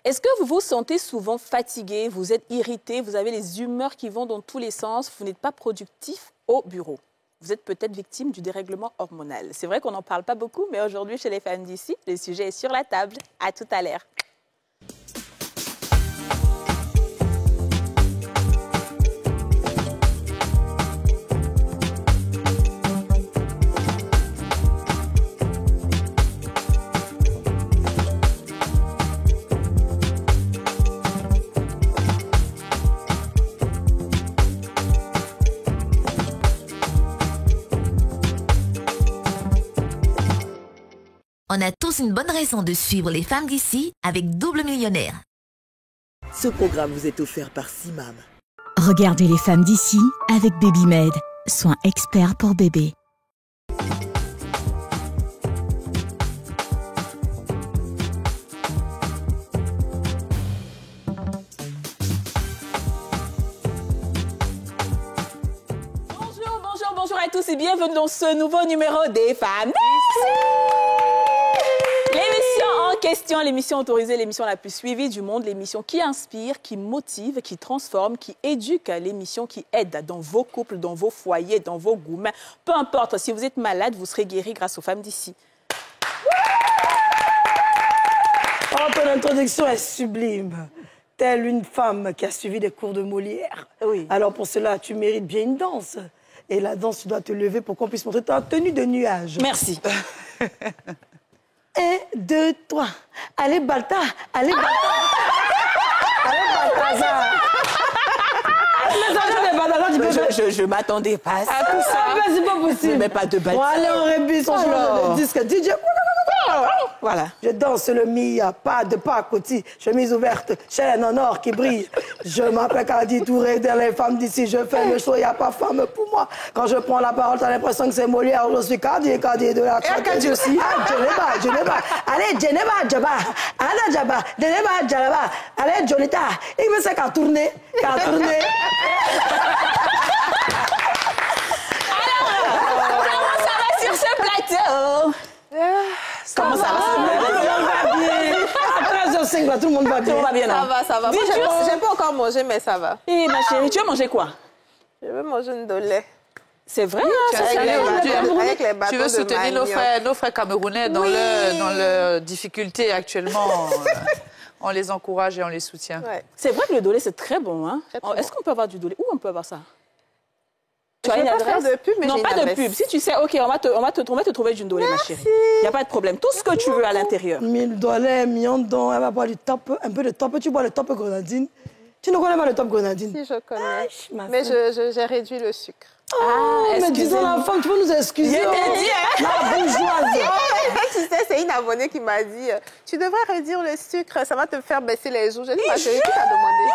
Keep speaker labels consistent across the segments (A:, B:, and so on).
A: Est-ce que vous vous sentez souvent fatigué, vous êtes irrité, vous avez les humeurs qui vont dans tous les sens, vous n'êtes pas productif au bureau? Vous êtes peut-être victime du dérèglement hormonal. C'est vrai qu'on n'en parle pas beaucoup, mais aujourd'hui, chez les femmes d'ici, le sujet est sur la table. À tout à l'heure.
B: On a tous une bonne raison de suivre les femmes d'ici avec Double Millionnaire.
C: Ce programme vous est offert par Simam.
D: Regardez les femmes d'ici avec BabyMed, soins experts pour bébés.
A: Bonjour à tous et bienvenue dans ce nouveau numéro des femmes d'ici. L'émission en question, l'émission autorisée, l'émission la plus suivie du monde, l'émission qui inspire, qui motive, qui transforme, qui éduque, l'émission qui aide dans vos couples, dans vos foyers, dans vos goûts. Peu importe, si vous êtes malade, vous serez guéri grâce aux femmes d'ici.
E: Oh, ton introduction est sublime. Telle une femme qui a suivi des cours de Molière.
A: Oui.
E: Alors pour cela, tu mérites bien une danse. Et la danse, tu dois te lever pour qu'on puisse montrer ta tenue de nuage.
A: Merci.
E: 1, 2, 3. Allez, Balta. Allez, Balta. Allez, Balthazar.
A: Je m'attendais pas à ça.
E: Tout ça, c'est pas possible.
A: Mais pas de Balta.
E: Bon, allez, on rébisse, on joue le disque. DJ.
A: Voilà.
E: Je danse le Mia, pas de pas à côté, chemise ouverte, chaîne en or qui brille. Je m'appelle Kadi Touré, dans les femmes d'ici, je fais le show, il n'y a pas femme pour moi. Quand je prends la parole, t'as l'impression que c'est Molière, je suis Kadi de la
A: Et Kadi aussi.
E: Ah, Djeneba. Allez, Djeneba, Djaba. Anna Djaba, Djeneba, Djalaba. Allez, Jolita. Il me sait qu'à tourner.
A: Alors, comment ça va sur ce plateau? Comment ça va?
E: Tout le monde va bien. À 13h05, tout le monde va bien.
A: Tout le monde va bien, non?
F: Ça va. Moi, j'ai pas encore mangé, mais ça va.
A: Et ma chérie, tu veux manger quoi?
F: Je veux manger une dolé.
A: C'est vrai, ça,
F: Avec
A: c'est
F: les
A: vrai.
F: bateaux
G: Tu veux
F: de
G: soutenir
F: manioc.
G: nos frères camerounais dans leur difficulté actuellement. On les encourage et on les soutient.
F: Ouais.
A: C'est vrai que le dolé, c'est très bon. Hein?
F: Très, très
A: Est-ce qu'on peut avoir du dolé? Où on peut avoir ça? Tu
F: Je
A: as
F: vais
A: une
F: pas faire
A: adresse?
F: de pub, mais
A: non,
F: j'ai
A: pas
F: une
A: de
F: adresse.
A: pub. Si tu sais, OK, on va te trouver du dolé, ma chérie. Il n'y a pas de problème. Tout ce que tu veux à l'intérieur.
E: 1000 dollars, millions d'ons, elle va boire du top, un peu de top. Tu bois le top grenadine. Tu ne connais pas le top grenadine?
F: Si, je connais.
E: ma
F: Mais
E: fille.
F: j'ai réduit le sucre.
E: Mais disons la femme, tu peux nous excuser.
A: Je t'ai dit, hein?
E: La bourgeoisie.
F: Tu sais, c'est une abonnée qui m'a dit tu devrais réduire le sucre, ça va te faire baisser les joues. J'ai dit, ma chérie, qui t'a demandé?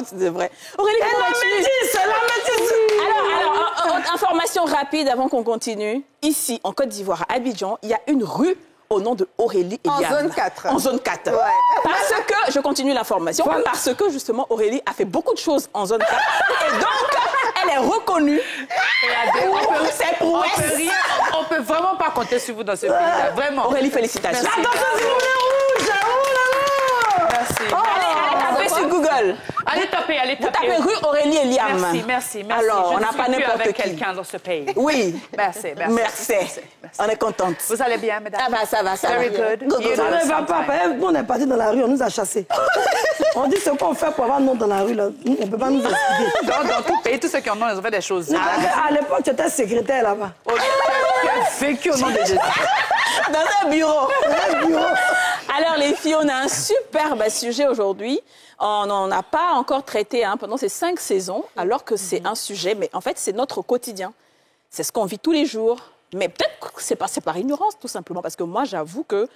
A: C'est vrai. Aurélie,
E: La métisse.
A: Alors, information rapide avant qu'on continue. Ici, en Côte d'Ivoire, à Abidjan, il y a une rue au nom de Aurélie
F: En
A: Eliam.
F: zone 4.
A: En zone 4.
F: Ouais.
A: Parce que, je continue l'information, parce que justement, Aurélie a fait beaucoup de choses en zone 4. Et donc, elle est reconnue. Pour ses prouesses.
G: On peut vraiment pas compter sur vous dans ce pays-là. Vraiment.
A: Aurélie, félicitations.
G: Merci.
E: Attention, rouge. Oh là là.
G: Merci.
A: Allez taper sur Google.
G: Allez taper.
A: Vous tapez rue Aurélie Eliam.
G: Merci.
A: Alors,
G: Je
A: on n'a
G: ne
A: pas
G: suis plus
A: n'importe
G: avec
A: qui.
G: quelqu'un dans ce pays.
A: Oui.
G: Merci.
A: On est contente.
G: Vous allez bien, mesdames?
A: Ça va.
G: Very good. You
E: Ça
G: know
E: ne va pas.
G: sometime.
E: Nous, on est partis dans la rue, on nous a chassés. On dit ce qu'on fait pour avoir nom dans la rue, là. On ne peut pas nous expliquer.
G: Dans tout pays, tous ceux qui en ont, ils ont fait des choses.
E: À l'époque, tu étais secrétaire là-bas.
G: Tu as vécu au nom de Jésus.
A: Dans un bureau. Alors, les filles, on a un superbe sujet aujourd'hui. On n'en a pas encore traité pendant ces 5 saisons, alors que c'est un sujet, mais en fait, c'est notre quotidien. C'est ce qu'on vit tous les jours. Mais peut-être que c'est par ignorance, tout simplement, parce que moi, j'avoue que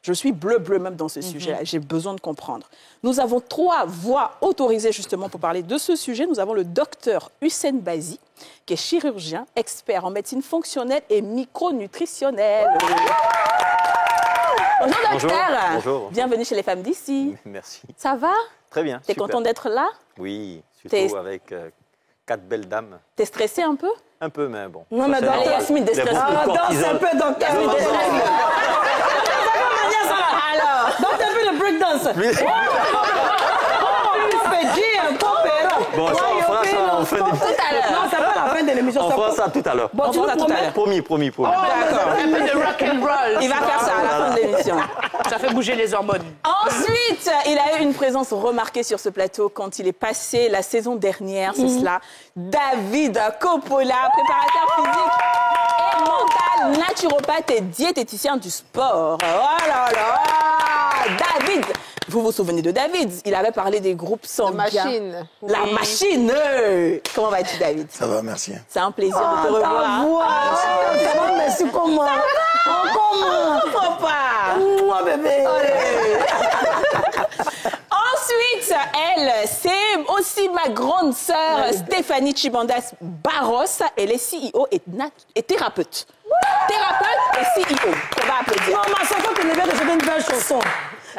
A: je suis bleu même dans ce sujet-là. J'ai besoin de comprendre. Nous avons 3 voix autorisées, justement, pour parler de ce sujet. Nous avons le docteur Hussein Bazi, qui est chirurgien, expert en médecine fonctionnelle et micronutritionnelle. Bonjour, docteur.
H: Bonjour.
A: Bienvenue chez les femmes d'ici.
H: Merci.
A: Ça va?
H: Très bien.
A: T'es
H: super.
A: content d'être là?
H: Oui,
A: T'es-
H: surtout avec 4 belles dames.
A: T'es stressé un peu?
H: Un peu, mais bon.
E: Non, mais
H: Ça, c'est
E: dans-
H: normal.
A: Allez, Yasmine,
H: Il y a
A: déstresse.
H: beaucoup de
E: Danse
H: cortisol.
E: un peu, docteur.
H: Bon, ça, on fera ça en fin d'émission.
E: Non, c'est pas la fin de l'émission.
H: On fera ça tout à l'heure.
E: Bon, tu nous promets?
H: Promis.
A: D'accord.
G: Un peu de rock and roll.
A: Il va faire ça à la fin de l'émission.
G: Ça fait bouger les hormones.
A: Ensuite, il a eu une présence remarquée sur ce plateau quand il est passé la saison dernière, c'est cela. David Coppola, préparateur physique et mental, naturopathe et diététicien du sport. Oh là là! David! Vous vous souvenez de David? Il avait parlé des groupes sanguins.
F: Machine.
A: La machine! Comment vas-tu, David?
I: Ça va, merci.
A: C'est un plaisir de te revoir.
E: Ça va, merci, comment? Comment?
A: Faut pas!
E: Moi, bébé.
A: Ensuite, elle, c'est aussi ma grande sœur Stéphanie Chibandas Barros. Elle est CEO et thérapeute. Thérapeute et CEO. On va applaudir.
E: Non, ma soeur, quand tu viens de chanter une belle chanson.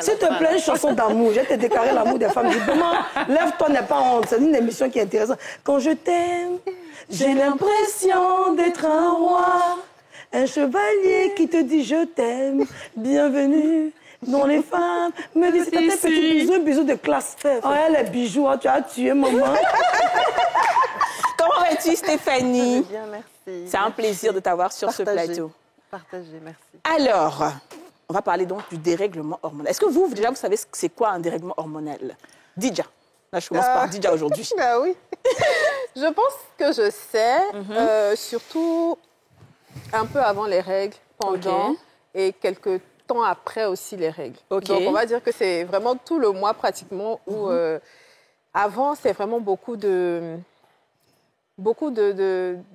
E: S'il te plaît, une chanson d'amour. Je vais te déclarer l'amour des femmes. Vraiment, lève-toi, n'est pas honte. C'est une émission qui est intéressante. Quand je t'aime, j'ai l'impression d'être un roi. Un chevalier qui te dit je t'aime. Bienvenue dans les femmes. Me dis, c'est un petit bisou de classe. Oh, les bijoux, oh, tu as tué maman.
A: Comment vas-tu, Stéphanie?
F: Bien, merci.
A: C'est un plaisir de t'avoir sur ce plateau.
F: Partagez, merci.
A: Alors, on va parler donc du dérèglement hormonal. Est-ce que vous savez c'est quoi un dérèglement hormonal? Didja. Là, je commence par Didja aujourd'hui.
F: Bah oui. Je pense que je sais, surtout un peu avant les règles, pendant et quelques temps après aussi les règles. Donc, on va dire que c'est vraiment tout le mois pratiquement où, avant, c'est vraiment beaucoup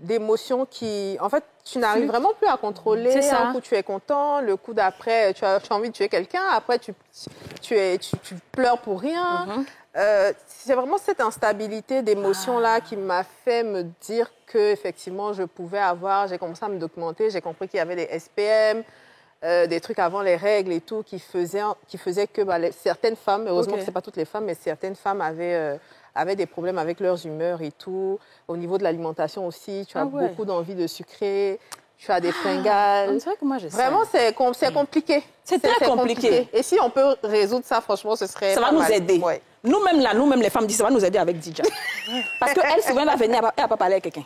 F: d'émotions qui, en fait, tu n'arrives vraiment plus à contrôler.
A: C'est ça.
F: Un coup, tu es content. Le coup d'après, tu as envie de tuer quelqu'un. Après, tu pleures pour rien. C'est vraiment cette instabilité d'émotions-là qui m'a fait me dire que effectivement, je pouvais avoir... J'ai commencé à me documenter. J'ai compris qu'il y avait des SPM, des trucs avant les règles et tout, qui faisaient que certaines femmes, heureusement que ce n'est pas toutes les femmes, mais certaines femmes avaient des problèmes avec leurs humeurs et tout. Au niveau de l'alimentation aussi, tu as beaucoup d'envie de sucrer, tu as des fringales.
A: C'est vrai que moi, je sais.
F: Vraiment, c'est compliqué.
A: C'est très compliqué.
F: Et si on peut résoudre ça, franchement, ce serait
A: Ça va
F: pas
A: nous
F: mal.
A: aider.
F: Ouais.
A: Nous-mêmes, les femmes disent ça va nous aider avec Didja. Parce qu'elle, souvent, elle va venir, elle va pas parler avec quelqu'un.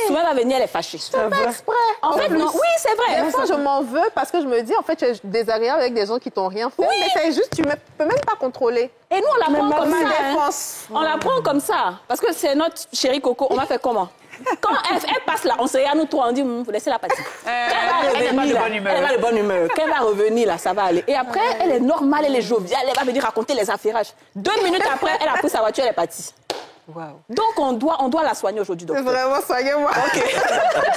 A: Souvent, elle va venir, elle est fâchée.
F: C'est pas exprès.
A: En fait, non. Oui, c'est vrai.
F: Des fois, je m'en veux parce que je me dis, en fait, tu es désagréable avec des gens qui t'ont rien fait.
A: Oui.
F: Mais c'est juste, tu ne peux même pas contrôler.
A: Et nous, on l'apprend comme ça.
F: Défense.
A: On l'apprend comme ça. Parce que c'est notre chérie Coco. On va faire comment? Quand elle passe là, on se regarde nous trois, on dit, vous laissez la partie.
G: Elle n'est pas de bonne humeur.
A: Elle est pas de bonne humeur. Quand elle va revenir là, ça va aller. Et après, elle est normale, elle est joviale, elle va venir raconter les affairages. 2 minutes après, elle a pris sa voiture, elle est partie.
F: Wow.
A: Donc, on doit la soigner aujourd'hui, docteur.
F: Vraiment, soignez-moi.
G: Tu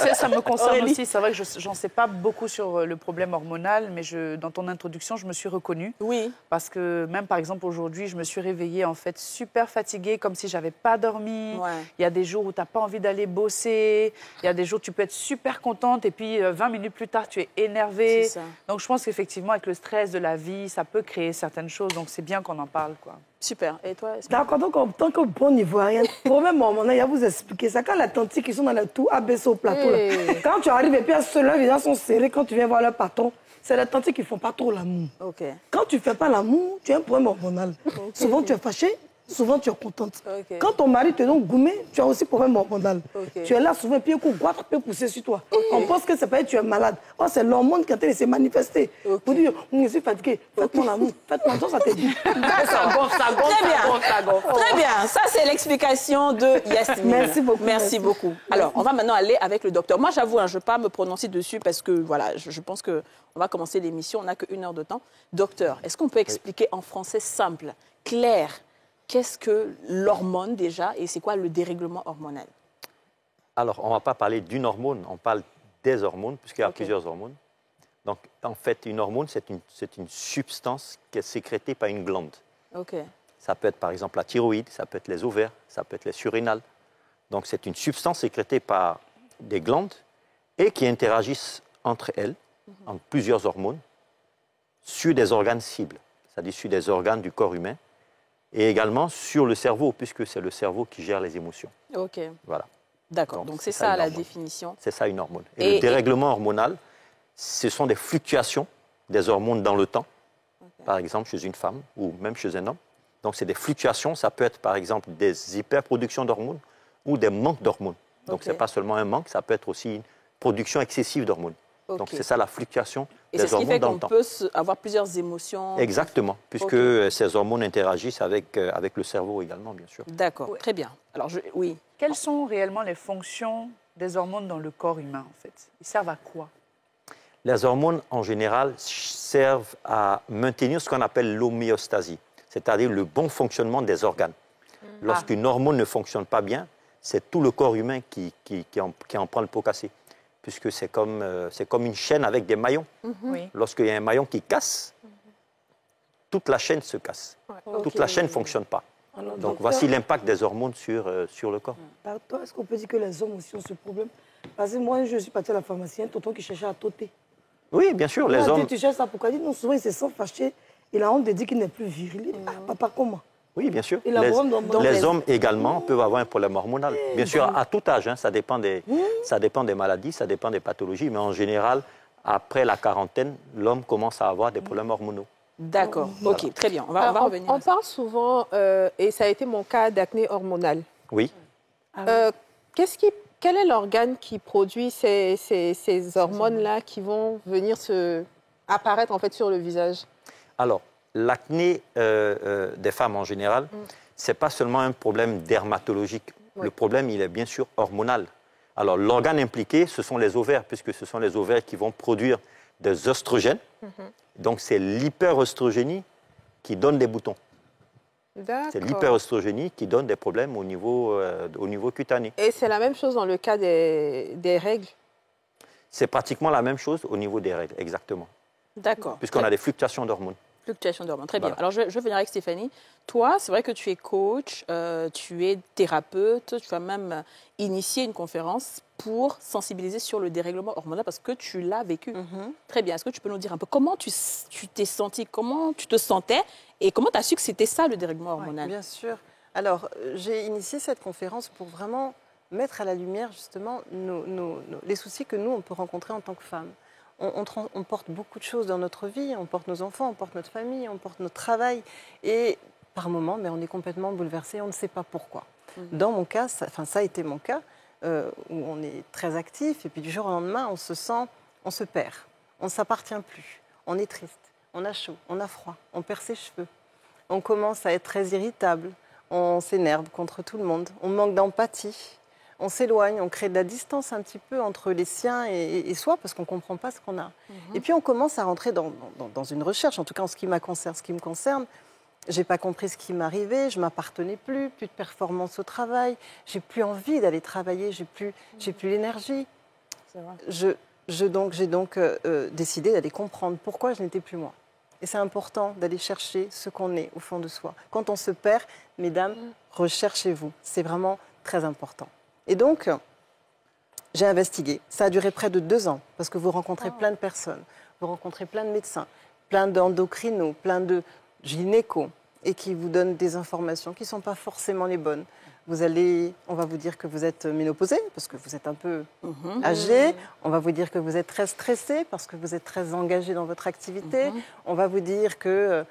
G: sais, ça me concerne
A: Aurélie.
G: aussi. C'est vrai que j'en sais pas beaucoup sur le problème hormonal, mais dans ton introduction, je me suis reconnue.
A: Oui.
G: Parce que même, par exemple, aujourd'hui, je me suis réveillée en fait super fatiguée, comme si j'avais pas dormi.
A: Ouais.
G: Il y a des jours où tu n'as pas envie d'aller bosser. Il y a des jours où tu peux être super contente et puis 20 minutes plus tard, tu es énervée.
A: C'est ça.
G: Donc, je pense qu'effectivement, avec le stress de la vie, ça peut créer certaines choses. Donc, c'est bien qu'on en parle, quoi.
A: Super. Et toi,
E: D'accord, donc en tant que bon ivoirien, problème hormonal, il y a vous expliquer ça. Quand les tantis qui sont dans le tout abaissé au plateau, là, quand tu arrives et puis ceux-là, les gens sont serrés, quand tu viens voir leur patron, c'est les tantis qui ne font pas trop l'amour.
A: OK.
E: Quand tu ne fais pas l'amour, tu as un problème hormonal. Souvent, tu es fâché, souvent, tu es contente.
A: Ok.
E: Quand ton mari te donne gourmet, tu as aussi problème hormonal.
A: Ok.
E: Tu es là souvent, et puis un coup, goitre peut pousser sur toi. On pense que c'est pas tu es malade. Oh, c'est l'hormone qui est en train de se manifester. Pour dire, je suis fatiguée, faites-moi l'amour, faites-moi l'amour, ça te dit.
G: Ça gonfle.
A: Très bien. Très bien. Ça, c'est l'explication de Yasmine.
E: Merci beaucoup.
A: Merci beaucoup. Alors, on va maintenant aller avec le docteur. Moi, j'avoue, je ne vais pas me prononcer dessus parce que, voilà, je pense qu'on va commencer l'émission. On n'a qu'1 heure de temps. Docteur, est-ce qu'on peut expliquer en français simple, clair, qu'est-ce que l'hormone déjà et c'est quoi le dérèglement hormonal?
H: Alors, on ne va pas parler d'une hormone, on parle des hormones, puisqu'il y a plusieurs hormones. Donc, en fait, une hormone, c'est une substance qui est sécrétée par une glande.
A: OK.
H: Ça peut être, par exemple, la thyroïde, ça peut être les ovaires, ça peut être les surrénales. Donc, c'est une substance sécrétée par des glandes et qui interagissent entre elles, entre plusieurs hormones, sur des organes cibles, c'est-à-dire sur des organes du corps humain, et également sur le cerveau, puisque c'est le cerveau qui gère les émotions.
A: OK.
H: Voilà.
A: D'accord. Donc, c'est ça
H: une
A: la
H: hormone.
A: définition.
H: C'est ça une hormone. Et le dérèglement hormonal, ce sont des fluctuations des hormones dans le temps par exemple, chez une femme ou même chez un homme. Donc, c'est des fluctuations. Ça peut être, par exemple, des hyperproductions d'hormones ou des manques d'hormones. Donc, ce n'est pas seulement un manque, ça peut être aussi une production excessive d'hormones. Donc, c'est ça la fluctuation des hormones dans le temps.
A: Et c'est ce qui fait qu'on peut avoir plusieurs émotions.
H: Exactement, puisque ces hormones interagissent avec le cerveau également, bien sûr.
A: D'accord, très bien. Alors, oui.
G: Quelles sont réellement les fonctions des hormones dans le corps humain, en fait? Ils servent à quoi?
H: Les hormones, en général, servent à maintenir ce qu'on appelle l'homéostasie, c'est-à-dire le bon fonctionnement des organes. Lorsqu'une hormone ne fonctionne pas bien, c'est tout le corps humain qui en prend le pot cassé, puisque c'est comme une chaîne avec des maillons.
G: Oui.
H: Lorsqu'il y a un maillon qui casse, toute la chaîne se casse. Toute la chaîne ne fonctionne pas.
E: Alors,
H: Donc, voici l'impact des hormones sur le corps.
E: Par toi, est-ce qu'on peut dire que les hommes aussi ont ce problème? Parce que moi, je suis partie à la pharmacie, un tonton qui cherchait à t'ôter.
H: Oui, bien sûr, les hommes...
E: Tu cherches ça pourquoi? Il dit non, souvent il se sent fâché. Il a honte de dire qu'il n'est plus viril. Il dit, papa, comment?
H: Oui, bien sûr.
E: Et la
H: Les hommes également peuvent avoir un problème hormonal. Bien sûr, à tout âge, hein, ça dépend des maladies, ça dépend des pathologies, mais en général, après la quarantaine, l'homme commence à avoir des problèmes hormonaux.
A: D'accord, ok, très bien. On va revenir.
F: On parle souvent, et ça a été mon cas, d'acné hormonal.
H: Oui.
F: Quel est l'organe qui produit ces hormones-là qui vont venir apparaître en fait sur le visage?
H: Alors, l'acné des femmes en général, ce n'est pas seulement un problème dermatologique.
F: Oui.
H: Le problème, il est bien sûr hormonal. Alors, l'organe impliqué, ce sont les ovaires, puisque ce sont les ovaires qui vont produire des oestrogènes. Donc, c'est l'hyperoestrogénie qui donne des boutons. C'est l'hyperoestrogénie qui donne des problèmes au niveau cutané.
F: Et c'est la même chose dans le cas des règles?
H: C'est pratiquement la même chose au niveau des règles, exactement.
A: D'accord.
H: Puisqu'on a des fluctuations d'hormones.
A: Fluctuation d'hormones, très bien.
H: Voilà.
A: Alors, je vais venir avec Stéphanie. Toi, c'est vrai que tu es coach, tu es thérapeute, tu vas même initier une conférence pour sensibiliser sur le dérèglement hormonal parce que tu l'as vécu. Très bien. Est-ce que tu peux nous dire un peu comment tu t'es sentie, comment tu te sentais et comment tu as su que c'était ça le dérèglement hormonal?
I: Bien sûr. Alors, j'ai initié cette conférence pour vraiment mettre à la lumière justement les soucis que nous, on peut rencontrer en tant que femmes. On porte beaucoup de choses dans notre vie, on porte nos enfants, on porte notre famille, on porte notre travail. Et par moments, on est complètement bouleversé, on ne sait pas pourquoi. Dans mon cas, ça a été mon cas, où on est très actif et puis du jour au lendemain, on se perd. On ne s'appartient plus, on est triste, on a chaud, on a froid, on perd ses cheveux. On commence à être très irritable, on s'énerve contre tout le monde, on manque d'empathie. On s'éloigne, on crée de la distance un petit peu entre les siens et soi parce qu'on ne comprend pas ce qu'on a. Et puis on commence à rentrer dans une recherche, en tout cas en ce qui me concerne. Je n'ai pas compris ce qui m'arrivait, je ne m'appartenais plus de performance au travail, j'ai plus envie d'aller travailler, j'ai plus l'énergie. J'ai donc décidé d'aller comprendre pourquoi je n'étais plus moi. Et c'est important d'aller chercher ce qu'on est au fond de soi. Quand on se perd, mesdames, recherchez-vous. C'est vraiment très important. Et donc, j'ai investigué. Ça a duré près de 2 ans, parce que vous rencontrez plein de personnes, vous rencontrez plein de médecins, plein d'endocrinos, plein de gynécos, et qui vous donnent des informations qui ne sont pas forcément les bonnes. On va vous dire que vous êtes ménopausée, parce que vous êtes un peu âgée. On va vous dire que vous êtes très stressée, parce que vous êtes très engagée dans votre activité. On va vous dire que...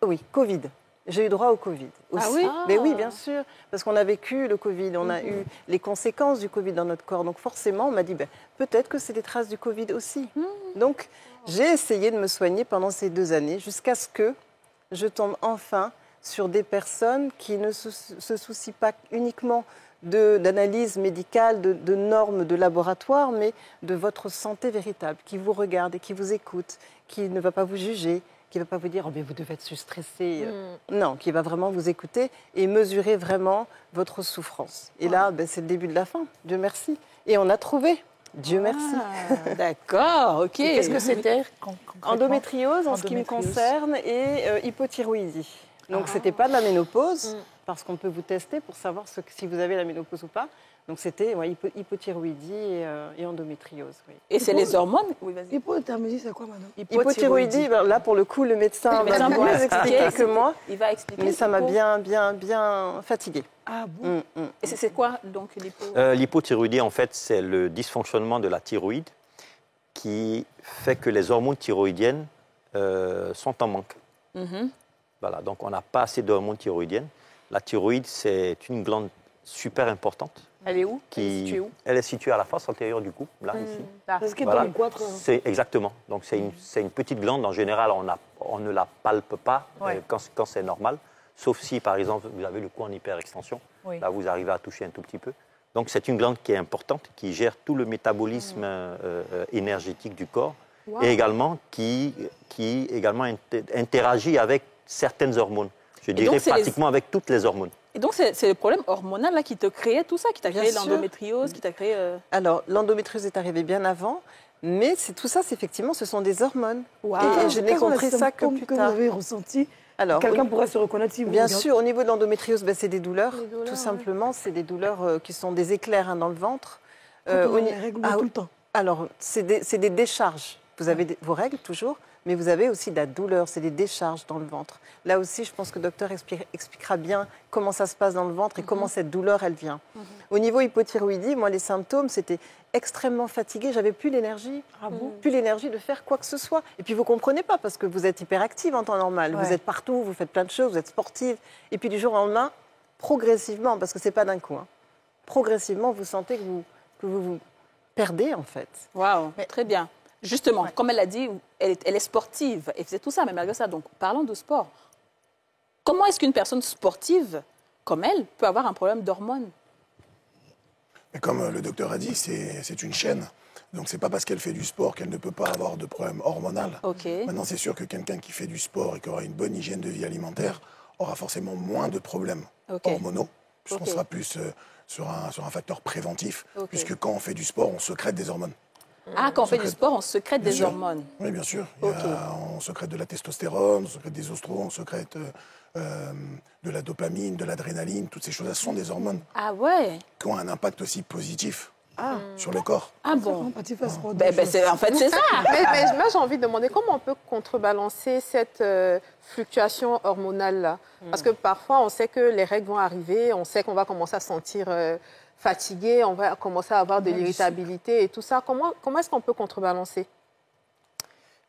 I: oui, Covid. J'ai eu droit au Covid aussi.
F: Ah oui?
I: Mais oui, bien sûr, parce qu'on a vécu le Covid, on a eu les conséquences du Covid dans notre corps. Donc forcément, on m'a dit, peut-être que c'est des traces du Covid aussi. Donc j'ai essayé de me soigner pendant ces 2 années, jusqu'à ce que je tombe enfin sur des personnes qui ne se soucient pas uniquement d'analyse médicale, de normes de laboratoire, mais de votre santé véritable, qui vous regarde et qui vous écoute, qui ne va pas vous juger, qui ne va pas vous dire « oh, mais vous devez être stressé ». Non, qui va vraiment vous écouter et mesurer vraiment votre souffrance. Et là, c'est le début de la fin, Dieu merci. Et on a trouvé, Dieu merci.
A: D'accord, ok.
G: Qu'est-ce que c'était?
I: Endométriose en ce qui me concerne et hypothyroïdie. Donc, ce n'était pas de la ménopause, parce qu'on peut vous tester pour savoir si vous avez la ménopause ou pas. Donc, c'était hypothyroïdie et endométriose. Oui.
A: Et c'est les hormones? Oui, vas-y.
E: Hypothyroïdie, c'est quoi maintenant?
I: Hypothyroïdie, là, pour le coup, le médecin va mieux expliquer que moi.
A: Il va expliquer.
I: Mais ça m'a bien fatiguée.
E: Ah bon?
A: Et c'est quoi, donc,
H: l'hypothyroïdie, en fait, c'est le dysfonctionnement de la thyroïde qui fait que les hormones thyroïdiennes sont en manque. Voilà, donc on n'a pas assez d'hormones thyroïdiennes. La thyroïde, c'est une glande super importante.
G: Elle est où?
H: Elle est située à la face antérieure du cou, là, ici.
E: Parce qu'il
H: Voilà.
E: donne quoi, toi
H: C'est exactement. Donc c'est une petite glande. En général, on ne la palpe pas quand c'est normal, sauf si, par exemple, vous avez le cou en hyperextension.
G: Oui.
H: Là, vous arrivez à toucher un tout petit peu. Donc c'est une glande qui est importante, qui gère tout le métabolisme énergétique du corps, et également qui également interagit avec certaines hormones. Je dirais pratiquement avec toutes les hormones.
A: Et donc, c'est le problème hormonal là, qui te créait tout ça, qui t'a créé
I: Bien sûr.
A: l'endométriose, qui t'a créé...
I: Alors, l'endométriose est arrivée bien avant, mais tout ça, effectivement, ce sont des hormones.
A: Wow.
I: Et je n'ai compris ça que plus
E: vous
I: tard.
E: avez ressenti.
I: Alors,
E: Quelqu'un pourrait se reconnaître si vous
I: bien
E: regardez.
I: sûr, au niveau de l'endométriose, c'est des douleurs.
F: douleurs,
I: Tout simplement, c'est des douleurs qui sont des éclairs dans le ventre.
E: Quand on
I: au
E: a
I: ni-
E: les règles
I: Ah,
E: tout le temps.
I: Alors, c'est des décharges. Vous avez vos règles toujours, mais vous avez aussi de la douleur, c'est des décharges dans le ventre. Là aussi, je pense que le docteur expliquera bien comment ça se passe dans le ventre et comment cette douleur, elle vient. Au niveau hypothyroïdie, moi, les symptômes, c'était extrêmement fatiguée, j'avais plus l'énergie, plus l'énergie de faire quoi que ce soit. Et puis, vous comprenez pas, parce que vous êtes hyperactive en temps normal.
E: Ouais.
I: Vous êtes partout, vous faites plein de choses, vous êtes sportive. Et puis, du jour au lendemain, progressivement, parce que c'est pas d'un coup, hein, progressivement, vous sentez que vous perdez, en fait.
A: Waouh, très bien. Justement, comme elle l'a dit, elle est sportive. Elle faisait tout ça, mais malgré ça. Donc, parlons de sport. Comment est-ce qu'une personne sportive, comme elle, peut avoir un problème d'hormones?
J: Et comme le docteur a dit, c'est une chaîne. Donc, c'est pas parce qu'elle fait du sport qu'elle ne peut pas avoir de problème hormonal.
A: Ok.
J: Maintenant, c'est sûr que quelqu'un qui fait du sport et qui aura une bonne hygiène de vie alimentaire aura forcément moins de problèmes hormonaux, puisqu'on sera plus sur un facteur préventif, puisque quand on fait du sport, on sécrète des hormones.
A: Ah, quand on fait du sport, on sécrète
J: Bien
A: des
J: sûr.
A: hormones.
J: Oui, bien sûr. On sécrète de la testostérone, on sécrète des oestrons, on sécrète de la dopamine, de l'adrénaline. Toutes ces choses-là sont des hormones
A: Ah ouais.
J: qui ont un impact aussi positif sur le corps.
A: Ah bon.
E: Quand tu fais ce sport,
A: En fait, c'est ça.
F: Mais moi, j'ai envie de demander comment on peut contrebalancer cette fluctuation hormonale-là. Parce que parfois, on sait que les règles vont arriver, on sait qu'on va commencer à se sentir fatigué, on va commencer à avoir de l'irritabilité et tout ça. Comment est-ce qu'on peut contrebalancer?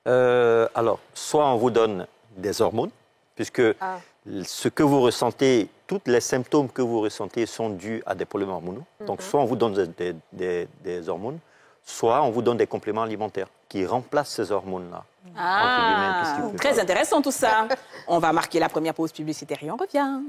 H: Alors, soit on vous donne des hormones, puisque ce que vous ressentez, tous les symptômes que vous ressentez sont dus à des problèmes hormonaux. Donc, soit on vous donne des hormones, soit on vous donne des compléments alimentaires qui remplacent ces hormones-là.
A: Ah,
H: Entre guillemets,
A: très intéressant tout ça. On va marquer la première pause publicitaire et on revient.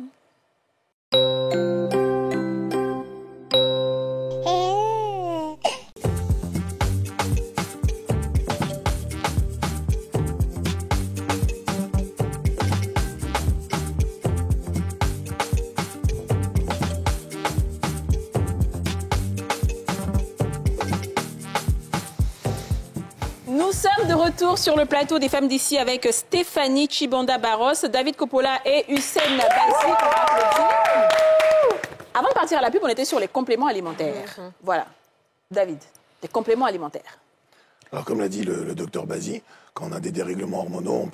A: Nous sommes de retour sur le plateau des femmes d'ici avec Stéphanie Chibanda-Barros, David Coppola et Hussein Bassi. Avant de partir à la pub, on était sur les compléments alimentaires. Voilà. David, les compléments alimentaires.
J: Alors, comme l'a dit le docteur Bassi, quand on a des dérèglements hormonaux,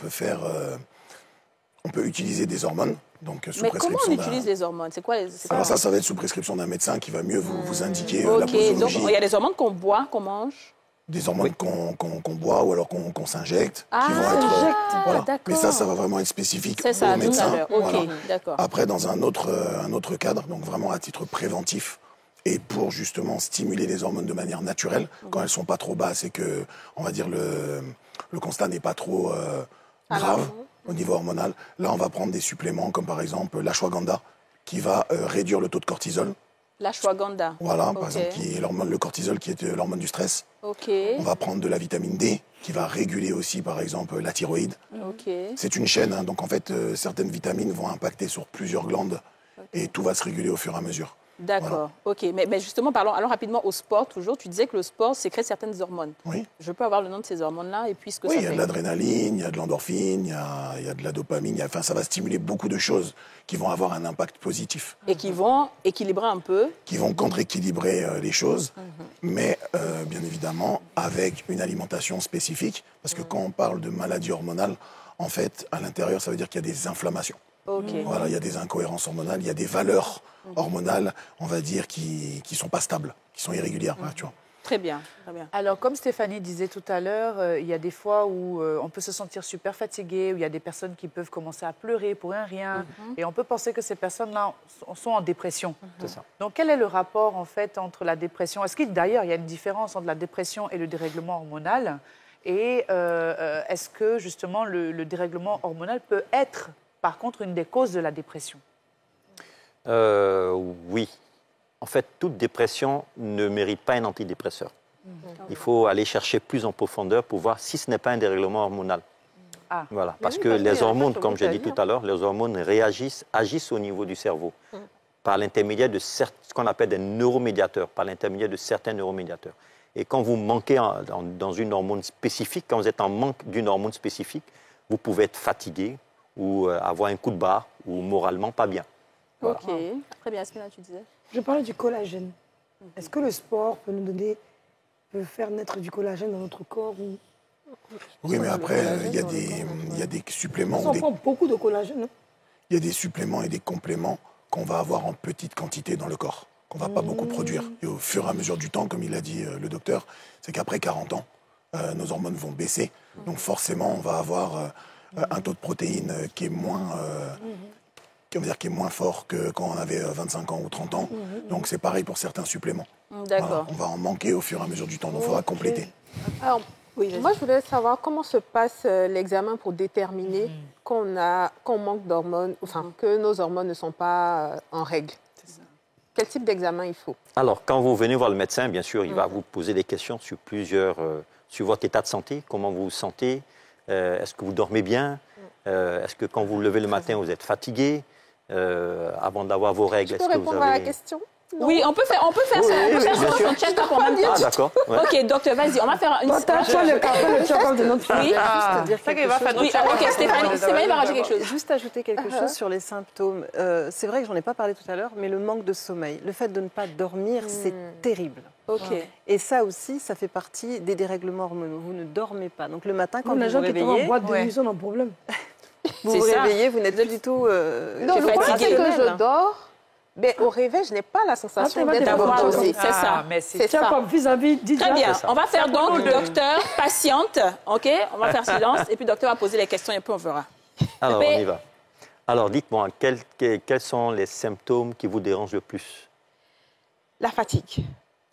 J: on peut utiliser des hormones. Donc, sous
A: Mais comment
J: prescription
A: on
J: d'un-
A: utilise les hormones? C'est quoi les...
J: Alors ça va être sous prescription d'un médecin qui va mieux vous indiquer la
A: Ok, donc
J: posologie.
A: il y a des hormones qu'on boit, qu'on mange.
J: Des hormones qu'on boit ou alors qu'on s'injecte.
A: Ah,
J: qui vont être, voilà.
A: d'accord.
J: Mais ça va vraiment être spécifique
A: C'est ça,
J: au
A: tout
J: médecin.
A: à l'heure. Ok,
J: Voilà.
A: d'accord.
J: Après, dans un autre cadre, donc vraiment à titre préventif, et pour justement stimuler les hormones de manière naturelle, quand elles sont pas trop basses et que, on va dire, le constat n'est pas trop grave au niveau hormonal, là, on va prendre des suppléments comme par exemple l'ashwagandha, qui va réduire le taux de cortisol.
A: L'ashwagandha.
J: Voilà, par
A: Ok.
J: exemple, qui est l'hormone, le cortisol, qui est l'hormone du stress.
A: Ok.
J: On va prendre de la vitamine D, qui va réguler aussi, par exemple, la thyroïde.
A: Ok.
J: C'est une chaîne, hein, donc en fait, certaines vitamines vont impacter sur plusieurs glandes et tout va se réguler au fur et à mesure.
A: D'accord, ok. Mais justement, allons rapidement au sport, toujours. Tu disais que le sport sécrète certaines hormones.
J: Oui.
A: Je peux avoir le nom de ces hormones-là et puis ce que
J: Oui,
A: ça
J: il y a
A: fait.
J: de l'adrénaline, il y a de l'endorphine, il y a de la dopamine, enfin, ça va stimuler beaucoup de choses qui vont avoir un impact positif,
A: Et qui vont équilibrer un peu.
J: qui vont contre-équilibrer les choses, mais bien évidemment avec une alimentation spécifique, parce que quand on parle de maladie hormonale, en fait, à l'intérieur, ça veut dire qu'il y a des inflammations.
A: Ok.
J: Voilà, il y a des incohérences hormonales, il y a des valeurs hormonales, on va dire, qui sont pas stables, qui sont irrégulières, voilà, tu vois.
A: Très bien, très bien.
G: Alors, comme Stéphanie disait tout à l'heure, il y a des fois où on peut se sentir super fatigué, où il y a des personnes qui peuvent commencer à pleurer pour un rien, et on peut penser que ces personnes-là sont en dépression.
H: C'est ça.
G: Donc, quel est le rapport, en fait, entre la dépression? Est-ce qu'il, d'ailleurs, il y a une différence entre la dépression et le dérèglement hormonal? Et est-ce que, justement, le dérèglement hormonal peut être, par contre, une des causes de la dépression?
H: Oui. En fait, toute dépression ne mérite pas un antidépresseur. Il faut aller chercher plus en profondeur pour voir si ce n'est pas un dérèglement hormonal.
G: Ah.
H: Voilà. Parce que les hormones, comme j'ai dit tout à l'heure, les hormones agissent au niveau du cerveau par l'intermédiaire de ce qu'on appelle des neuromédiateurs, par l'intermédiaire de certains neuromédiateurs. Et quand vous manquez dans une hormone spécifique, quand vous êtes en manque d'une hormone spécifique, vous pouvez être fatigué ou avoir un coup de barre ou moralement pas bien. Voilà.
A: Ok, très bien. Yasmina, tu disais?
E: Je parlais du collagène. Est-ce que le sport peut peut faire naître du collagène dans notre corps ou...
J: Oui, mais après, il y a des suppléments.
E: On prend beaucoup de collagène.
J: Il y a des suppléments et des compléments qu'on va avoir en petite quantité dans le corps, qu'on ne va pas beaucoup produire. Et au fur et à mesure du temps, comme il a dit le docteur, c'est qu'après 40 ans, nos hormones vont baisser. Donc forcément, on va avoir un taux de protéines qui est moins... qui est moins fort que quand on avait 25 ans ou 30 ans. Donc c'est pareil pour certains suppléments.
A: D'accord.
J: Voilà, on va en manquer au fur et à mesure du temps, donc il faudra compléter.
F: Alors, moi, je voulais savoir comment se passe l'examen pour déterminer qu'on manque d'hormones, enfin, que nos hormones ne sont pas en règle. Quel type d'examen il faut?
H: Alors, quand vous venez voir le médecin, bien sûr, il va vous poser des questions sur sur votre état de santé, comment vous vous sentez, est-ce que vous dormez bien, est-ce que quand vous vous levez le matin, vous êtes fatigué, avant d'avoir vos règles,
F: est-ce que vous avez... répondre à la question? Non.
A: Oui, on peut faire son check-up en même temps.
H: Ah, d'accord. Ouais.
A: Ok, docteur, vas-y, on va faire une...
E: le check-up de notre fille.
A: Oui,
I: Ok,
A: Stéphanie va rajouter quelque chose.
I: Juste ajouter quelque chose sur les symptômes. C'est vrai que j'en ai pas parlé tout à l'heure, mais le manque de sommeil, le fait de ne pas dormir, c'est terrible.
A: Ok.
I: Et ça aussi, ça fait partie des dérèglements hormonaux. Vous ne dormez pas. Donc le matin, quand vous
E: les
I: vous
E: gens qui
I: réveillez,
E: en boîte de nuit, ont un problème.
I: vous vous réveillez, vous n'êtes plus du tout...
F: Non, le problème, c'est que je dors. Mais au réveil, je n'ai pas la sensation d'être reposée.
A: C'est ça.
F: C'est ça.
E: Comme vis-à-vis d'Idja.
A: Très bien. On va faire donc docteur, patiente. OK? On va faire silence. Et puis, docteur va poser les questions et puis on verra.
H: Alors, on y va. Alors, dites-moi, quels sont les symptômes qui vous dérangent le plus?
F: La fatigue.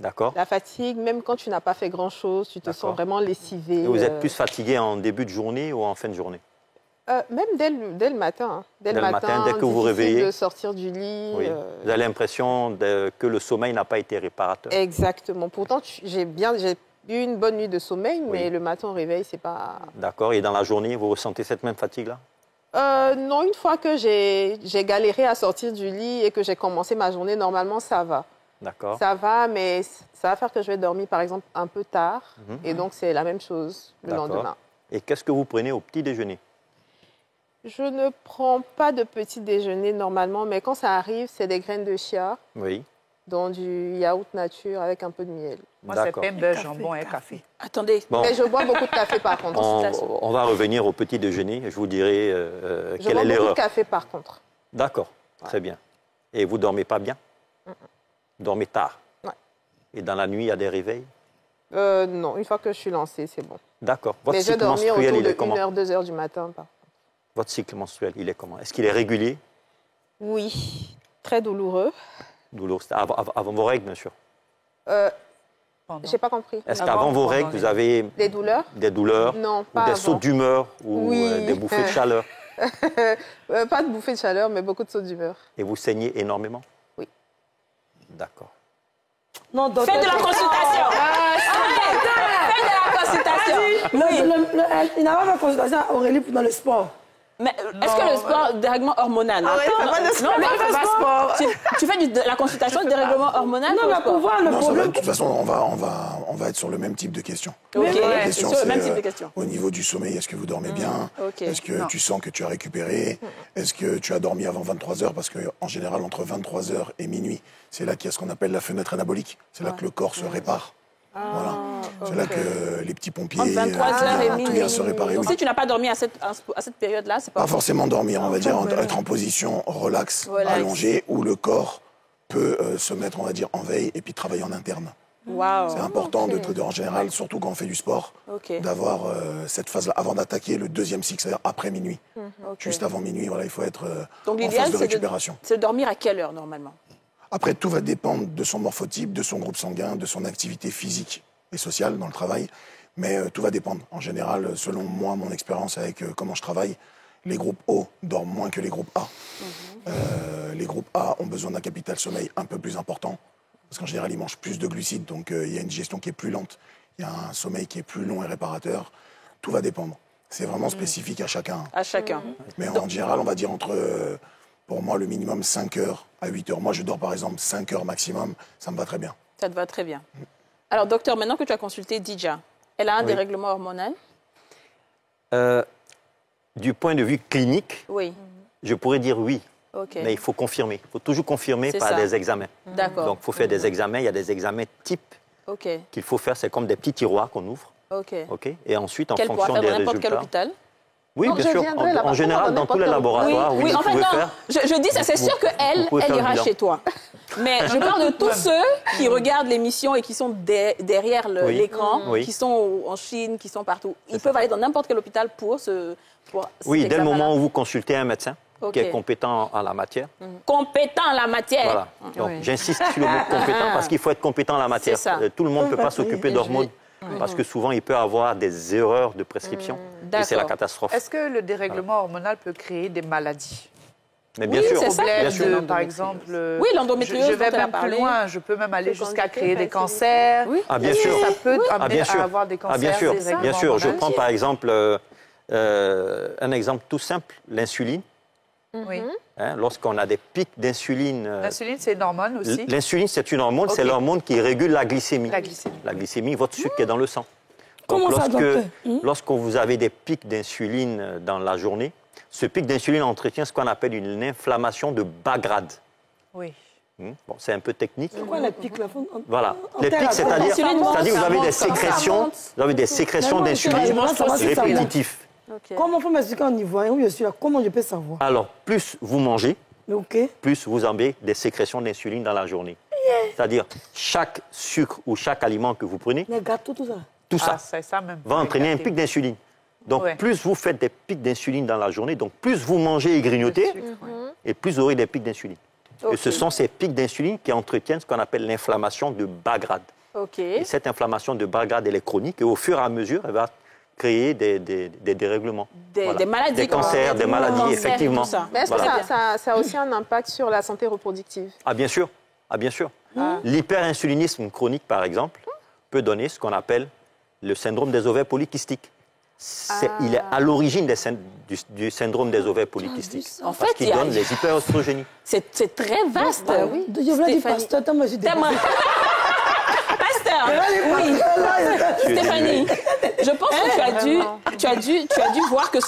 H: D'accord.
F: La fatigue, même quand tu n'as pas fait grand-chose, tu te sens vraiment lessivé.
H: Et vous êtes plus fatigué en début de journée ou en fin de journée?
F: Même dès le matin.
H: Dès le matin, dès que vous vous réveillez.
F: De sortir du lit.
H: Oui. Vous avez l'impression que le sommeil n'a pas été réparateur.
F: Exactement. Pourtant, j'ai eu une bonne nuit de sommeil, mais le matin au réveil, c'est pas...
H: D'accord. Et dans la journée, vous ressentez cette même fatigue-là?
F: Non, une fois que j'ai galéré à sortir du lit et que j'ai commencé ma journée, normalement, ça va.
H: D'accord.
F: Ça va, mais ça va faire que je vais dormir, par exemple, un peu tard. Et donc, c'est la même chose le lendemain.
H: Et qu'est-ce que vous prenez au petit déjeuner?
F: Je ne prends pas de petit déjeuner normalement, mais quand ça arrive, c'est des graines de chia.
H: Oui.
F: Dans du yaourt nature avec un peu de miel.
G: Moi, c'est pain, beurre, jambon et café.
A: Attendez.
H: Bon.
F: Mais je bois beaucoup de café par contre.
H: On va revenir au petit déjeuner. Je vous dirai quelle est l'erreur.
F: Je bois beaucoup de café par contre.
H: D'accord. Très bien. Et vous dormez pas bien? Vous dormez tard?
F: Ouais.
H: Et dans la nuit, il y a des réveils?
F: Non, une fois que je suis lancée, c'est bon.
H: D'accord. Votre
F: Mais je
H: cycle
F: vais dormir
H: menstruel,
F: autour
H: il est
F: de
H: comment?
F: 1h, 2h du matin.
H: Votre cycle menstruel, il est comment? Est-ce qu'il est régulier?
F: Oui, très douloureux.
H: Douloureux. Avant vos règles, bien sûr.
F: J'ai pas compris.
H: Est-ce qu'avant vos règles, vous avez
F: des douleurs?
H: Des douleurs?
F: Non,
H: ou
F: pas
H: des
F: avant.
H: sauts d'humeur ou des bouffées de chaleur?
F: Pas de bouffées de chaleur, mais beaucoup de sauts d'humeur.
H: Et vous saignez énormément?
F: Oui.
H: D'accord.
E: Non,
A: faites de la consultation. Faites de la consultation.
E: Il n'a pas fait consultation à Aurélie dans le sport.
A: Mais est-ce que le sport, dérèglement hormonal?
E: Non, mais fais pas sport.
A: Tu fais de la consultation de dérèglement hormonal?
E: Non, mais pour voir le problème.
J: De toute façon, on va être sur le même type de questions.
A: Ok,
J: La question,
A: sur le même
J: c'est,
A: type de questions.
J: au niveau du sommeil, est-ce que vous dormez bien?
A: Ok.
J: Est-ce que tu sens que tu as récupéré? Est-ce que tu as dormi avant 23 heures? Parce qu'en général, entre 23 heures et minuit, c'est là qu'il y a ce qu'on appelle la fenêtre anabolique. C'est là que le corps se répare. Voilà. C'est là que les petits pompiers
A: Entre 23h et
J: tout
A: minuit.
J: vient se réparer.
A: Donc
J: Oui.
A: si tu n'as pas dormi à cette période-là, c'est pas...
J: Pas forcément dormir, on va dire, être en position relax, allongée, où le corps peut se mettre, on va dire, en veille et puis travailler en interne.
A: Wow.
J: C'est important, en général, surtout quand on fait du sport, d'avoir cette phase-là avant d'attaquer le deuxième cycle, c'est-à-dire après minuit. Juste avant minuit, voilà, il faut être en phase de récupération.
A: C'est de dormir à quelle heure normalement?
J: Après, tout va dépendre de son morphotype, de son groupe sanguin, de son activité physique et sociale dans le travail. Mais tout va dépendre. En général, selon moi, mon expérience avec comment je travaille, les groupes O dorment moins que les groupes A. Les groupes A ont besoin d'un capital sommeil un peu plus important. Parce qu'en général, ils mangent plus de glucides, donc il y a une digestion qui est plus lente. Il y a un sommeil qui est plus long et réparateur. Tout va dépendre. C'est vraiment spécifique à chacun.
A: À chacun.
J: Mais en général, on va dire entre, pour moi, le minimum 5 heures à 8 heures. Moi, je dors par exemple 5 heures maximum. Ça me va très bien.
A: Ça te va très bien. Alors, docteur, maintenant que tu as consulté Dija, elle a un dérèglement hormonal?
H: Du point de vue clinique, je pourrais dire oui. Mais il faut confirmer. Il faut toujours confirmer par des examens.
A: D'accord.
H: Donc, il faut faire des examens. Il y a des examens types qu'il faut faire. C'est comme des petits tiroirs qu'on ouvre. Et ensuite, en fonction des résultats...
A: n'importe quel hôpital?
H: Oui, bien sûr. En général, dans tous les laboratoires,
A: oui,
H: vous pouvez faire.
A: Je dis ça, c'est sûr qu'elle ira chez toi. Mais je parle de tous ceux qui regardent l'émission et qui sont derrière l'écran, qui sont en Chine, qui sont partout. Ils peuvent aller dans n'importe quel hôpital pour
H: Oui, dès le moment où vous consultez un médecin qui est compétent en la matière.
A: Compétent en la matière.
H: Voilà. Donc, j'insiste sur le mot compétent parce qu'il faut être compétent en la matière. Tout le monde ne peut pas s'occuper d'hormones. Parce que souvent, il peut avoir des erreurs de prescription. Et c'est la catastrophe.
G: Est-ce que le dérèglement hormonal peut créer des maladies?
H: Mais bien sûr.
A: C'est ça.
H: Bien sûr.
G: Par exemple,
A: l'endométriose.
G: Je vais même plus loin. Je peux même aller jusqu'à créer des cancers.
H: Ah, bien sûr.
G: Ça peut amener à avoir des cancers.
H: Bien sûr. Bien sûr. Je prends par exemple un exemple tout simple, l'insuline. Lorsqu'on a des pics d'insuline...
G: L'insuline, c'est une hormone aussi?
H: L'insuline, c'est une hormone, c'est l'hormone qui régule la glycémie. La glycémie, votre sucre qui est dans le sang. Donc, lorsque vous avez des pics d'insuline dans la journée, ce pic d'insuline entretient ce qu'on appelle une inflammation de bas grade.
G: Oui.
H: Bon, c'est un peu technique.
E: C'est quoi les pics là?
H: Voilà. Les pics, c'est-à-dire que vous avez des sécrétions d'insuline répétitives.
E: Comment faut m'expliquer en ivoirien où je suis là? Comment je peux savoir?
H: Alors, plus vous mangez, plus vous avez des sécrétions d'insuline dans la journée. C'est-à-dire, chaque sucre ou chaque aliment que vous prenez,
E: les gâteaux, tout ça,
H: va entraîner un pic d'insuline. Donc, plus vous faites des pics d'insuline dans la journée, donc plus vous mangez et grignotez, et plus vous aurez des pics d'insuline. Et ce sont ces pics d'insuline qui entretiennent ce qu'on appelle l'inflammation de bas grade. Et cette inflammation de bas grade, elle est chronique, et au fur et à mesure, elle va créer des dérèglements.
A: Des maladies.
H: Des cancers, des maladies, effectivement.
F: Mais est-ce que ça a aussi un impact sur la santé reproductive?
H: Ah, bien sûr. Ah, bien sûr. L'hyperinsulinisme chronique, par exemple, peut donner ce qu'on appelle le syndrome des ovaires polykystiques. Il est à l'origine du syndrome des ovaires polykystiques.
A: En fait,
H: parce qu'il donne les hyperostrogénies.
A: C'est très vaste.
E: Je voulais dire pasteur, toi, moi, je suis
A: oui. Stéphanie, je pense que tu as dû voir que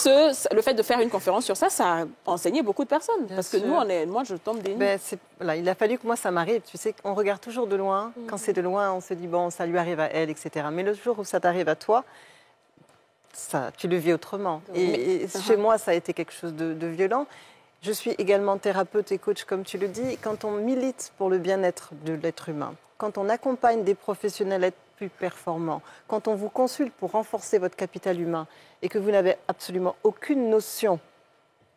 A: le fait de faire une conférence sur ça, ça a enseigné beaucoup de personnes. Parce que moi, je tombe des nues.
I: Il a fallu que moi, ça m'arrive. Tu sais, on regarde toujours de loin. Quand c'est de loin, on se dit, bon, ça lui arrive à elle, etc. Mais le jour où ça t'arrive à toi, tu le vis autrement. Et chez moi, ça a été quelque chose de violent. Je suis également thérapeute et coach, comme tu le dis. Quand on milite pour le bien-être de l'être humain, quand on accompagne des professionnels à être plus performants, quand on vous consulte pour renforcer votre capital humain et que vous n'avez absolument aucune notion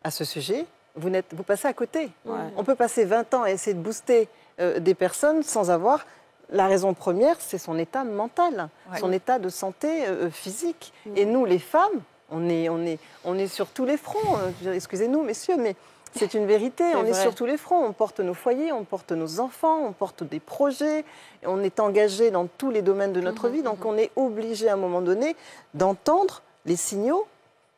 I: à ce sujet, vous passez à côté. On peut passer 20 ans à essayer de booster des personnes sans avoir... La raison première, c'est son état mental, son état de santé physique. Et nous, les femmes, on est sur tous les fronts. Excusez-nous, messieurs, mais c'est une vérité. On est sur tous les fronts. On porte nos foyers, on porte nos enfants, on porte des projets. On est engagé dans tous les domaines de notre vie. Donc, on est obligé, à un moment donné, d'entendre les signaux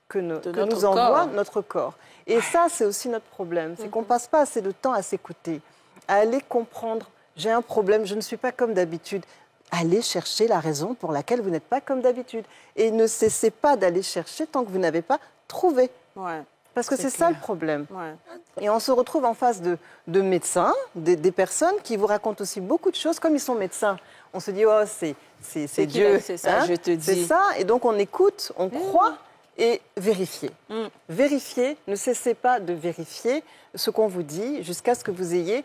I: que nous envoie notre corps. Et ça, c'est aussi notre problème. C'est qu'on ne passe pas assez de temps à s'écouter, à aller comprendre. J'ai un problème, je ne suis pas comme d'habitude. Allez chercher la raison pour laquelle vous n'êtes pas comme d'habitude. Et ne cessez pas d'aller chercher tant que vous n'avez pas trouvé. Parce que c'est ça le problème. Et on se retrouve en face de médecins, des personnes qui vous racontent aussi beaucoup de choses. Comme ils sont médecins, on se dit, oh, c'est Dieu.
A: C'est ça, je te dis.
I: C'est ça, et donc on écoute, on croit et vérifier. Vérifier, ne cessez pas de vérifier ce qu'on vous dit jusqu'à ce que vous ayez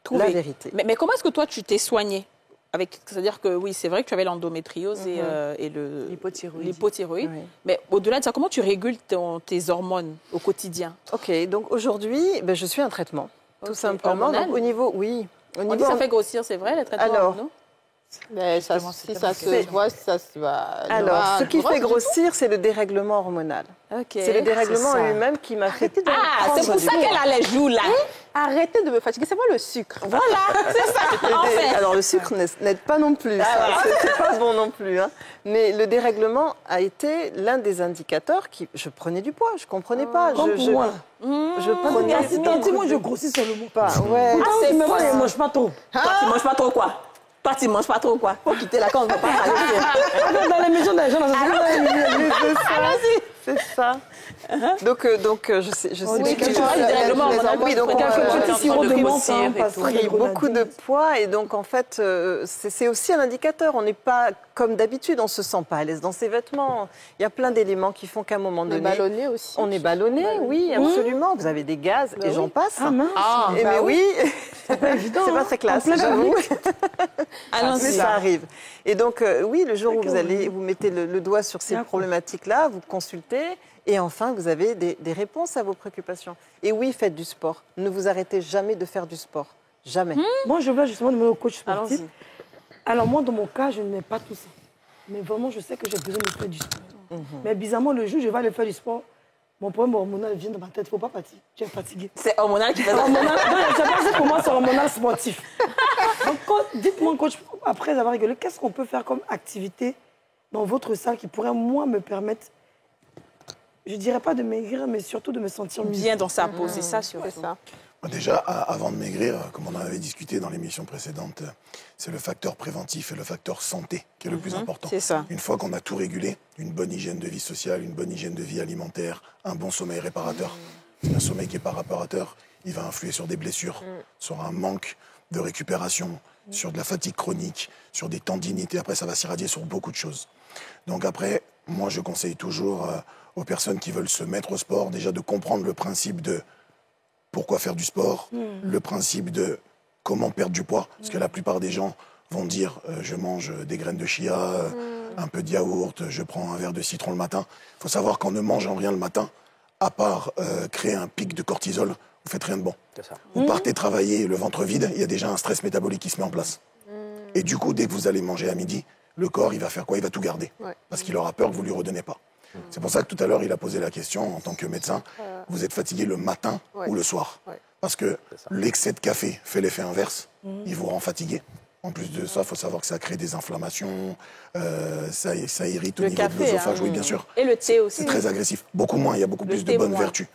I: la vérité.
A: Mais comment est-ce que toi, tu t'es soignée? c'est-à-dire que oui, c'est vrai que tu avais l'endométriose et l'hypothyroïde.
I: Oui.
A: Mais au-delà de ça, comment tu régules tes hormones au quotidien?
I: Ok, donc aujourd'hui, je suis un traitement, tout simplement.
A: Hormonal?
I: Donc, au niveau, oui.
A: On dit que ça fait grossir, c'est vrai, les traitements hormonaux?
F: Mais ça, si ça se voit, ça se va.
I: Alors, ce qui fait grossir, c'est le dérèglement hormonal. C'est le dérèglement en lui-même qui m'a fait.
A: Ah, c'est pour ça qu'elle a les joues là.
F: Arrêtez de me fatiguer, c'est moi le sucre.
A: Voilà, c'est ça. Enfin.
I: Alors, le sucre n'aide pas non plus. C'est pas bon non plus. Hein. Mais le dérèglement a été l'un des indicateurs qui. Je prenais du poids, je comprenais pas.
E: Comme pour moi.
I: Je prenais.
E: Dis-moi, je grossis seulement.
I: Ouais.
E: C'est mais moi, je mange pas trop.
A: Toi, tu manges pas trop quoi? Toi, tu manges pas trop quoi? Faut quitter la con, on ne va pas parler.
E: Dans les maisons des gens,
I: c'est ça. Donc, je sais
A: oui, que tu as le dérèglement hormonal.
I: Oui, donc
E: petit sirop de menthe,
I: pris beaucoup de poids et donc en fait, c'est aussi un indicateur. On n'est pas comme d'habitude, on se sent pas à l'aise dans ses vêtements. Il y a plein d'éléments qui font qu'à un moment donné,
F: on est ballonné aussi.
I: On est ballonné, oui, absolument. Vous avez des gaz et j'en passe.
E: Ah mince.
I: Mais oui,
E: c'est pas évident.
I: C'est pas très classe, j'avoue.
A: Alors,
I: mais ça arrive. Et donc, oui, le jour où vous mettez le doigt sur ces problématiques-là, vous consultez et enfin, vous avez des réponses à vos préoccupations. Et oui, faites du sport. Ne vous arrêtez jamais de faire du sport. Jamais.
E: Moi, je veux justement demander au coach sportif. Alors moi, dans mon cas, je n'ai pas tout ça. Mais vraiment, je sais que j'ai besoin de faire du sport. Mais bizarrement, le jour où je vais aller faire du sport, mon problème hormonal vient dans ma tête. Il ne faut pas partir. Tu es fatiguée.
A: C'est hormonal qui fait ça.
E: Non, je pense que pour moi, c'est hormonal sportif. Donc, dites-moi, coach, après avoir rigolé, qu'est-ce qu'on peut faire comme activité dans votre salle qui pourrait, moi, me permettre, je ne dirais pas de maigrir, mais surtout de me sentir
A: bien dans sa peau, c'est ça, surtout.
J: Déjà, avant de maigrir, comme on en avait discuté dans l'émission précédente, c'est le facteur préventif et le facteur santé qui est le plus important.
A: C'est ça.
J: Une fois qu'on a tout régulé, une bonne hygiène de vie sociale, une bonne hygiène de vie alimentaire, un bon sommeil réparateur. Un sommeil qui n'est pas réparateur, il va influer sur des blessures, sur un manque de récupération, sur de la fatigue chronique, sur des tendinites. Et après, ça va s'irradier sur beaucoup de choses. Donc après, moi, je conseille toujours aux personnes qui veulent se mettre au sport, déjà de comprendre le principe de pourquoi faire du sport, le principe de comment perdre du poids. Parce que la plupart des gens vont dire je mange des graines de chia, un peu de yaourt, je prends un verre de citron le matin. Il faut savoir qu'en ne mangeant rien le matin, à part créer un pic de cortisol, vous faites rien de bon. Vous partez travailler le ventre vide, il y a déjà un stress métabolique qui se met en place. Et du coup, dès que vous allez manger à midi, le corps, il va faire quoi? Il va tout garder. Parce qu'il aura peur que vous ne lui redonnez pas. C'est pour ça que tout à l'heure, il a posé la question en tant que médecin, vous êtes fatigué le matin ou le soir? Parce que l'excès de café fait l'effet inverse, il vous rend fatigué. En plus de ça, il faut savoir que ça crée des inflammations, ça irrite au niveau de l'œsophage, oui, bien sûr.
A: Et le thé aussi.
J: C'est très agressif. Beaucoup moins, il y a beaucoup plus de bonnes vertus.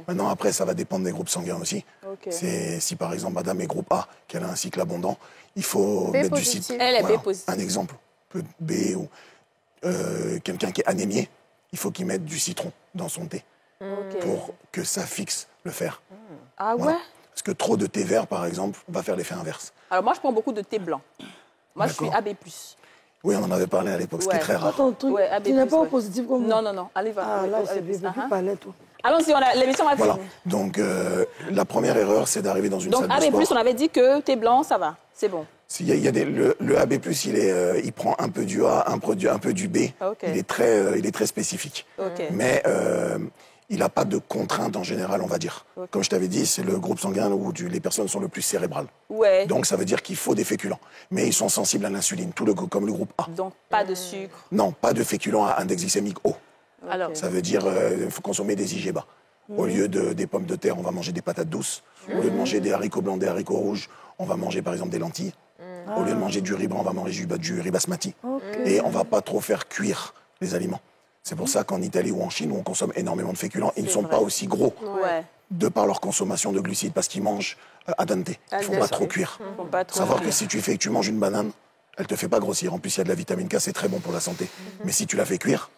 J: Maintenant, après, ça va dépendre des groupes sanguins aussi. C'est si par exemple, madame est groupe A, qu'elle a un cycle abondant, il faut mettre du citron.
A: Elle est B positive.
J: Un exemple, B ou quelqu'un qui est anémié, il faut qu'il mette du citron dans son thé pour que ça fixe le fer.
A: Ah ouais?
J: Parce que trop de thé vert, par exemple, va faire l'effet inverse.
A: Alors moi, je prends beaucoup de thé blanc. Moi, je suis AB+.
J: Oui, on en avait parlé à l'époque, c'était très rare.
E: Ton truc, tu n'es pas au positif comme moi.
A: Non. Allez, va.
E: Ah là, c'est plus palais, toi.
A: Allons-y, l'émission va finir.
J: Donc, la première erreur, c'est d'arriver dans une salle de sport.
A: Donc, AB+, on avait dit que thé blanc, ça va. C'est bon.
J: Il y a le AB+, il prend un peu du A, un peu du B. Il est très spécifique. Mais il n'a pas de contrainte en général, on va dire. Comme je t'avais dit, c'est le groupe sanguin où les personnes sont le plus cérébrales. Donc ça veut dire qu'il faut des féculents. Mais ils sont sensibles à l'insuline, comme le groupe A.
A: Donc pas de sucre?
J: Non, pas de féculents à index glycémique haut.
A: Alors,
J: ça veut dire qu'il faut consommer des IG bas. Au lieu des pommes de terre, on va manger des patates douces. Au lieu de manger des haricots blancs, des haricots rouges, on va manger par exemple des lentilles. Au lieu de manger du riz blanc, on va manger du riz basmati. Et on ne va pas trop faire cuire les aliments. C'est pour ça qu'en Italie ou en Chine, où on consomme énormément de féculents, ils ne sont pas aussi gros de par leur consommation de glucides, parce qu'ils mangent à dente. Ils ne font pas trop cuire. Il faut savoir que si tu manges une banane, elle ne te fait pas grossir. En plus, il y a de la vitamine K, c'est très bon pour la santé. Mais si tu la fais cuire,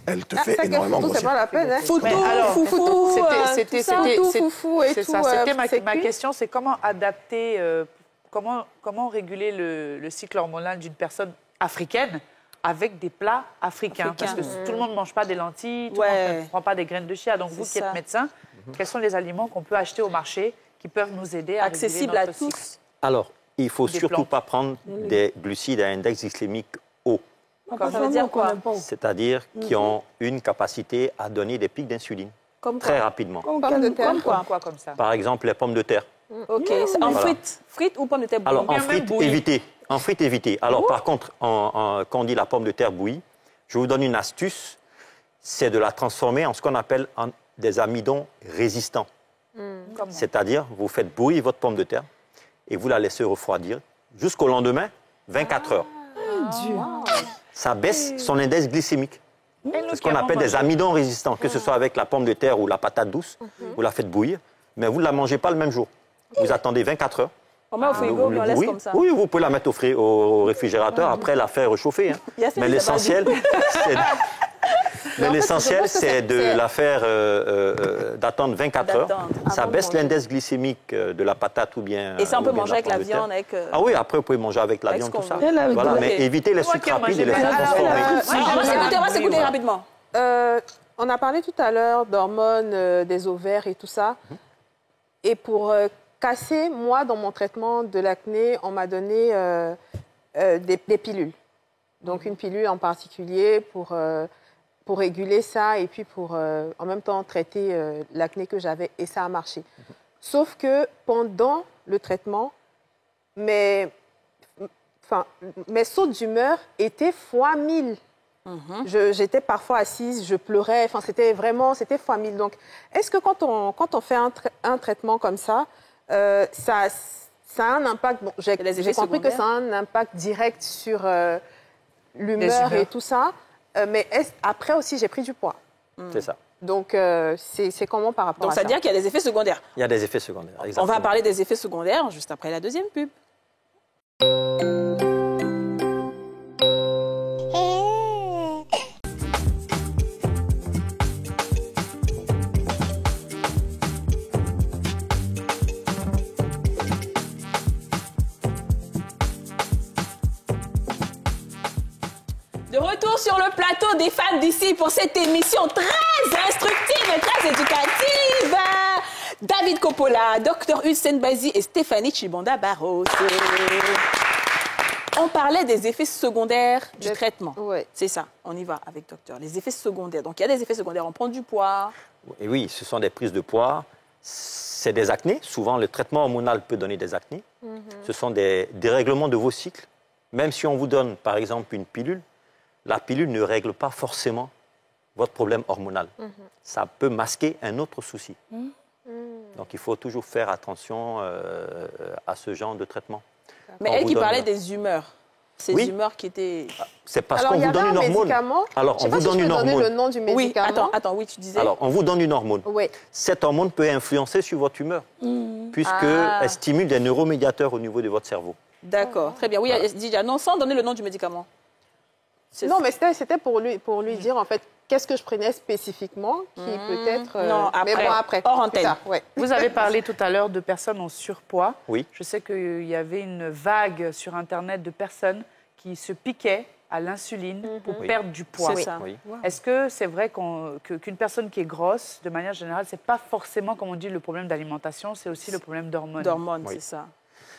J: elle te fait énormément grossir.
F: C'est pas la peine.
G: C'était ma question, c'est comment adapter, comment réguler le cycle hormonal d'une personne africaine avec des plats africains. Parce que tout le monde ne mange pas des lentilles, tout le monde ne prend pas des graines de chia. Donc vous qui êtes médecin, quels sont les aliments qu'on peut acheter au marché qui peuvent nous aider à
A: accessible à tous?
H: Alors, Il ne faut
G: Des
H: surtout
G: plantes.
H: pas prendre des glucides à index glycémique haut,
A: Ça veut dire quoi?
H: c'est-à-dire qui ont une capacité à donner des pics d'insuline
A: Comme
H: très
A: quoi?
H: rapidement.
F: Pomme de terre.
A: Comme quoi?
G: Quoi comme ça?
H: Par exemple, les pommes de terre.
A: Ok. En
H: Voilà.
A: frites ou pommes de terre
H: Alors,
A: bouillies?
H: en frites, évitez. En frites, évitez. Alors, par contre, quand on dit la pomme de terre bouillie, je vous donne une astuce, c'est de la transformer en ce qu'on appelle des amidons résistants.
G: Comment?
H: C'est-à-dire, vous faites bouillir votre pomme de terre et vous la laissez refroidir jusqu'au lendemain, 24 heures. Ça baisse son index glycémique. C'est ce qu'on appelle des amidons résistants, que ce soit avec la pomme de terre ou la patate douce. Vous la faites bouillir, mais vous ne la mangez pas le même jour. Vous attendez 24 heures.
A: On met au frigo, puis on laisse
H: oui,
A: comme ça.
H: oui, vous pouvez la mettre au réfrigérateur, après la faire réchauffer. Hein.
A: Yacine,
H: Mais
A: c'est
H: l'essentiel,
F: Mais en fait,
H: l'essentiel,
F: je pense que
H: c'est de
F: c'est-
H: la faire d'attendre 24 heures.
A: D'attendre.
H: Ça
F: Avant de
H: baisse
F: manger.
H: l'index glycémique de la patate ou bien.
A: Et ça, on
H: ou
A: peut
H: bien
A: manger
H: de
A: avec la
H: pomme de terre.
A: viande, avec...
H: Ah oui, après, vous pouvez manger avec la
A: Avec
H: viande,
A: ce
H: tout ça.
A: qu'on veut.
H: Voilà, mais
G: Ouais.
H: évitez les
G: Moi
H: sucres
G: qui ai
H: rapides et les
G: mangé
H: sucres
G: la-
H: transformés.
A: On va s'écouter rapidement.
F: On a parlé tout à l'heure d'hormones, des ovaires et tout ça. Et pour casser, moi, dans mon traitement de l'acné, on m'a donné des pilules. Donc, une pilule en particulier pour réguler ça et puis pour, en même temps, traiter l'acné que j'avais. Et ça a marché. Sauf que pendant le traitement, mes sautes d'humeur étaient fois 1000. J'étais parfois assise, je pleurais, enfin, c'était fois 1000. Donc, est-ce que quand on fait un traitement comme ça, ça a un impact, bon, j'ai
A: les effets
F: compris que
A: secondaires.
F: ça a un impact direct sur l'humeur
G: humeurs.
F: et tout ça, mais après aussi, j'ai pris du poids.
H: C'est ça.
F: Donc, c'est comment par rapport
A: Donc,
F: à
A: ça
F: ça?
A: veut dire qu'il y a des effets secondaires.
H: Il y a des effets secondaires.
A: On
H: exactement.
A: va parler des effets secondaires juste après la deuxième pub. De retour sur le plateau des femmes d'ici pour cette émission très instructive et très éducative. David Coppola, Dr Hussein Bazi et Stéphanie Chibanda Barros. On parlait des effets secondaires du traitement.
F: Ouais.
A: C'est ça, on y va avec docteur. Les effets secondaires. Donc il y a des effets secondaires, on prend du poids.
H: Et oui, ce sont des prises de poids. C'est des acnés. Souvent, le traitement hormonal peut donner des acnés. Ce sont des dérèglements de vos cycles. Même si on vous donne, par exemple, une pilule, la pilule ne règle pas forcément votre problème hormonal. Ça peut masquer un autre souci. Donc, il faut toujours faire attention à ce genre de traitement.
A: Mais
H: On
A: elle
H: vous
A: qui
H: donne-
A: parlait des humeurs. Ces
H: Oui.
A: humeurs qui étaient...
H: C'est parce
F: Alors,
H: qu'on
F: il y
H: vous
F: avait
H: donne
F: un
H: une hormone.
F: médicament.
H: Alors,
F: Je sais
H: on
F: pas
H: vous
F: si je
H: donne
F: peux
H: une
F: donner
H: hormone.
F: le nom du
A: Oui,
F: médicament.
A: attends, oui, tu disais.
H: Alors, on vous donne une hormone.
F: Oui.
H: Cette hormone peut influencer sur votre humeur, puisqu'elle stimule des neuromédiateurs au niveau de votre cerveau.
A: D'accord, très bien. Oui, Didier, non, sans donner le nom du médicament.
F: Non, mais c'était pour lui dire, en fait, qu'est-ce que je prenais spécifiquement qui peut-être...
A: Non, après.
F: Mais bon, après.
A: Hors
F: plus
A: antenne.
F: tard, ouais.
G: Vous avez parlé tout à l'heure de personnes en surpoids.
H: Oui.
G: Je sais qu'il y avait une vague sur Internet de personnes qui se piquaient à l'insuline pour
H: Oui.
G: perdre du poids.
A: C'est ça.
H: Oui.
G: Est-ce que c'est vrai qu'une personne qui est grosse, de manière générale, c'est pas forcément, comme on dit, le problème d'alimentation, c'est aussi le problème d'hormones.
A: D'hormones,
H: Oui.
A: c'est ça.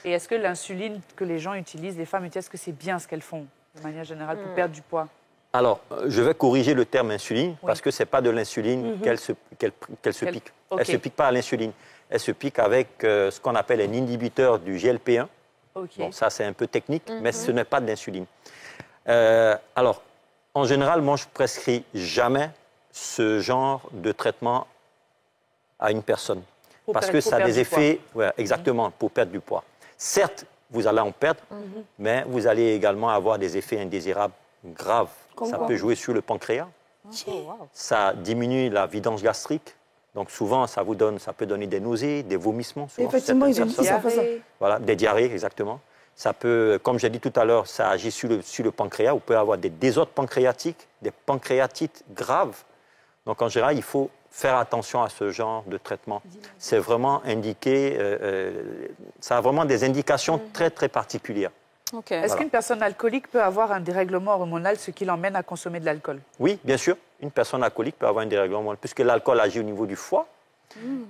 G: Et est-ce que l'insuline que les gens utilisent, les femmes utilisent, est-ce que c'est bien ce qu'elles font, de manière générale, pour perdre du poids?
H: Alors, je vais corriger le terme insuline, parce que ce n'est pas de l'insuline qu'elle se pique.
G: Ok.
H: Elle ne se pique pas à l'insuline. Elle se pique avec ce qu'on appelle un inhibiteur du GLP-1.
G: Ok.
H: Bon, ça, c'est un peu technique, mais ce n'est pas de l'insuline. Alors, en général, moi, je prescris jamais ce genre de traitement à une personne.
G: Pour
H: Parce
G: perdre-
H: que
G: pour
H: ça a
G: perdre
H: des
G: du poids.
H: effets, ouais, exactement, pour perdre du poids. Certes, vous allez en perdre, mais vous allez également avoir des effets indésirables graves. Ça peut jouer sur le pancréas. Ça diminue la vidange gastrique. Donc souvent, ça peut donner des nausées, des vomissements. souvent, chez
E: Effectivement, ils ont
H: certaines
E: dit ça,
H: personnes.
E: ça fait ça.
H: Voilà, des diarrhées, exactement. Ça peut, comme j'ai dit tout à l'heure, ça agit sur le pancréas. Vous pouvez avoir des désordres pancréatiques, des pancréatites graves. Donc en général, il faut faire attention à ce genre de traitement. C'est vraiment indiqué, ça a vraiment des indications très, très particulières.
A: OK.
G: Est-ce
H: Voilà.
G: qu'une personne alcoolique peut avoir un dérèglement hormonal, ce qui l'emmène à consommer de l'alcool?
H: Oui, bien sûr, une personne alcoolique peut avoir un dérèglement, puisque l'alcool agit au niveau du foie.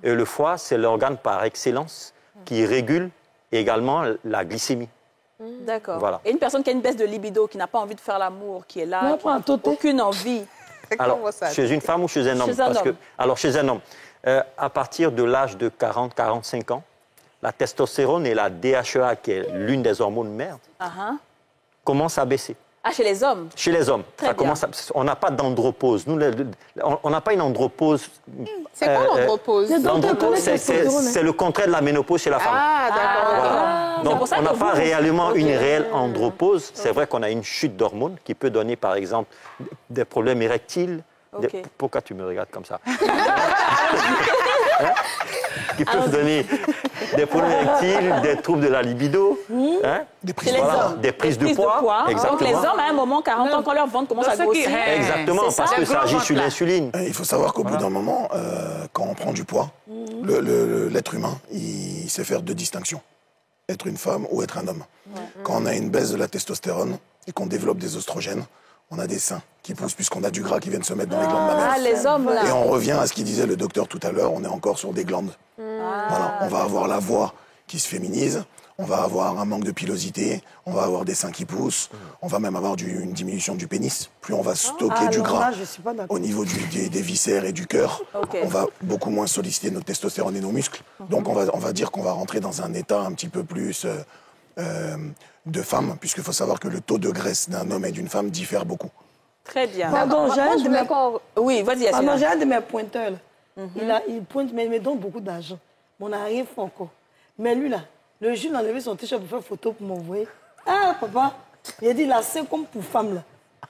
H: Et le foie, c'est l'organe par excellence qui régule et également la glycémie.
A: D'accord.
H: Voilà.
A: Et une personne qui a une baisse de libido, qui n'a pas envie de faire l'amour, qui est là,
E: Non,
A: qui
E: pas
A: n'a
E: un toté.
A: aucune envie.
H: Alors, chez une femme ou chez un homme?
A: Chez un homme.
H: Alors, chez un homme, à partir de l'âge de 40-45 ans, la testostérone et la DHEA, qui est l'une des hormones mères, commencent à baisser.
A: Ah, chez les hommes?
H: Chez les hommes.
A: Très bien.
H: On n'a pas d'andropause. Nous, on n'a pas une andropause.
F: C'est quoi l'andropause?
H: L'andropause, c'est le contraire de la ménopause chez la femme.
F: Ah, d'accord.
H: Voilà. Donc, on n'a pas réellement une réelle andropause. C'est vrai qu'on a une chute d'hormones qui peut donner, par exemple, des problèmes érectiles. Pourquoi tu me regardes comme ça? Qui peuvent donner des problèmes érectiles, des troubles de la libido, des prises de poids. Exactement.
A: Donc les hommes, à un moment, 40 ans, quand leur ventre commence à grossir.
H: Exactement, parce que ça agit sur l'insuline.
J: Il faut savoir qu'au bout d'un moment, quand on prend du poids, l'être humain, il sait faire deux distinctions. Être une femme ou être un homme. Quand on a une baisse de la testostérone et qu'on développe des oestrogènes, on a des seins qui poussent puisqu'on a du gras qui vient de se mettre dans les glandes mammaires.
A: Ah, les hommes, là.
J: Et on revient à ce qu'il disait le docteur tout à l'heure, on est encore sur des glandes. Voilà, on va avoir la voix qui se féminise, on va avoir un manque de pilosité, on va avoir des seins qui poussent, on va même avoir une diminution du pénis. Plus on va stocker du gras au niveau des viscères et du cœur, on va beaucoup moins solliciter notre testostérone et nos muscles. Donc on va dire qu'on va rentrer dans un état un petit peu plus de femme, puisqu'il faut savoir que le taux de graisse d'un homme et d'une femme diffère beaucoup.
A: Très bien.
E: Pardon, j'ai un de mes...
A: Oui, vas-y,
E: Pardon, j'ai un de mes pointeurs. Il pointe, mais il me donne beaucoup d'argent. Mais on n'a rien fait encore. Mais lui, là, le juge a enlevé son t-shirt pour faire photo pour m'envoyer. Ah, papa, il a dit, il a 5 comme pour femme, là.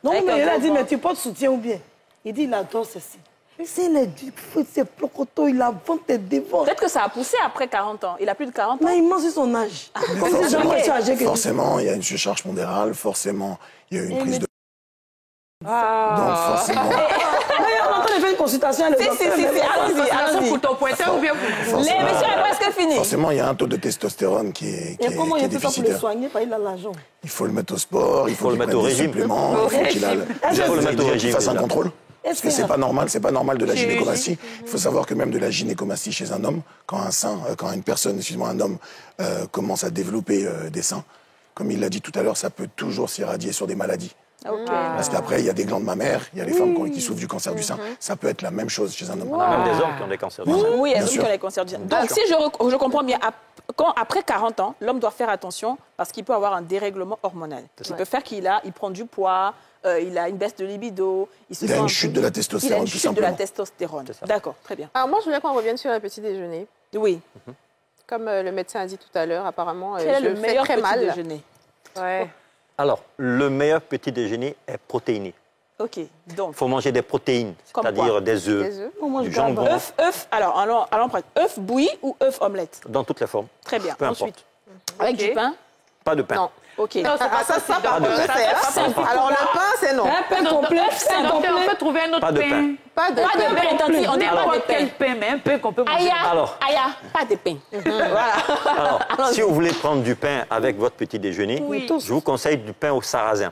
E: Donc, il a dit, mais tu portes soutien ou bien? Il dit, il adore ceci. C'est plocoto, il a venté devant.
A: Peut-être que ça a poussé après 40 ans. Il a plus de 40 ans.
E: Mais il mange sur son âge.
J: Forcément, il y a une surcharge pondérale, forcément, il y a une prise de... Donc, forcément...
E: On entend faire une consultation avec le docteur.
A: Allons-y.
G: Pour ton pointeur ou bien pour...
A: L'émission est presque finie.
J: Forcément, il y a un taux de testostérone qui est déficitaire.
E: Et comment il peut pas pour le soigner? Parce qu'il a l'argent.
J: Il faut le mettre au sport, il faut
H: le mettre au régime.
J: Il faut qu'il fasse un contrôle. Parce que c'est pas normal de la gynécomastie. Il faut savoir que même de la gynécomastie chez un homme, quand un homme commence à développer des seins, comme il l'a dit tout à l'heure, ça peut toujours s'irradier sur des maladies. Parce qu'après, il y a des glandes mammaires, il y a les femmes qui souffrent du cancer du sein. Ça peut être la même chose chez un homme.
H: On a même des hommes qui ont des cancers du sein.
A: Oui, il y a des hommes qui ont des cancers du sein. Donc, si je comprends bien, après 40 ans, l'homme doit faire attention parce qu'il peut avoir un dérèglement hormonal. Qui peut faire qu'il prend du poids, il a une baisse de libido.
J: Il a une chute de la testostérone,
A: Il a une chute de la testostérone. D'accord, très bien.
F: Alors moi, je voulais qu'on revienne sur le petit déjeuner.
A: Oui.
F: Comme le médecin a dit tout à l'heure, apparemment,
A: Quel est le meilleur
F: très
A: petit
F: mal.
A: déjeuner?
H: Alors, le meilleur petit déjeuner est protéiné.
A: OK, donc...
H: Il faut manger des protéines, c'est-à-dire des œufs, du jambon.
A: œufs, alors, œufs bouillis ou œufs omelette?
H: Dans toutes les formes.
A: Très bien.
H: Peu importe.
A: Ensuite, avec du pain?
H: Pas de pain.
F: Non.
A: OK.
F: Non, ça, par contre, c'est alors le pain, c'est non.
E: Un pain complet,
G: Docteur, on peut trouver un autre
H: Pas de pain.
F: Pas de
A: Pas de pain, Tanti, on dit pas de pain.
G: Quel pain, mais un pain qu'on peut manger.
A: Aya, pas de pain. Voilà.
H: Alors, si vous voulez prendre du pain avec votre petit déjeuner, je vous conseille du pain au sarrasin.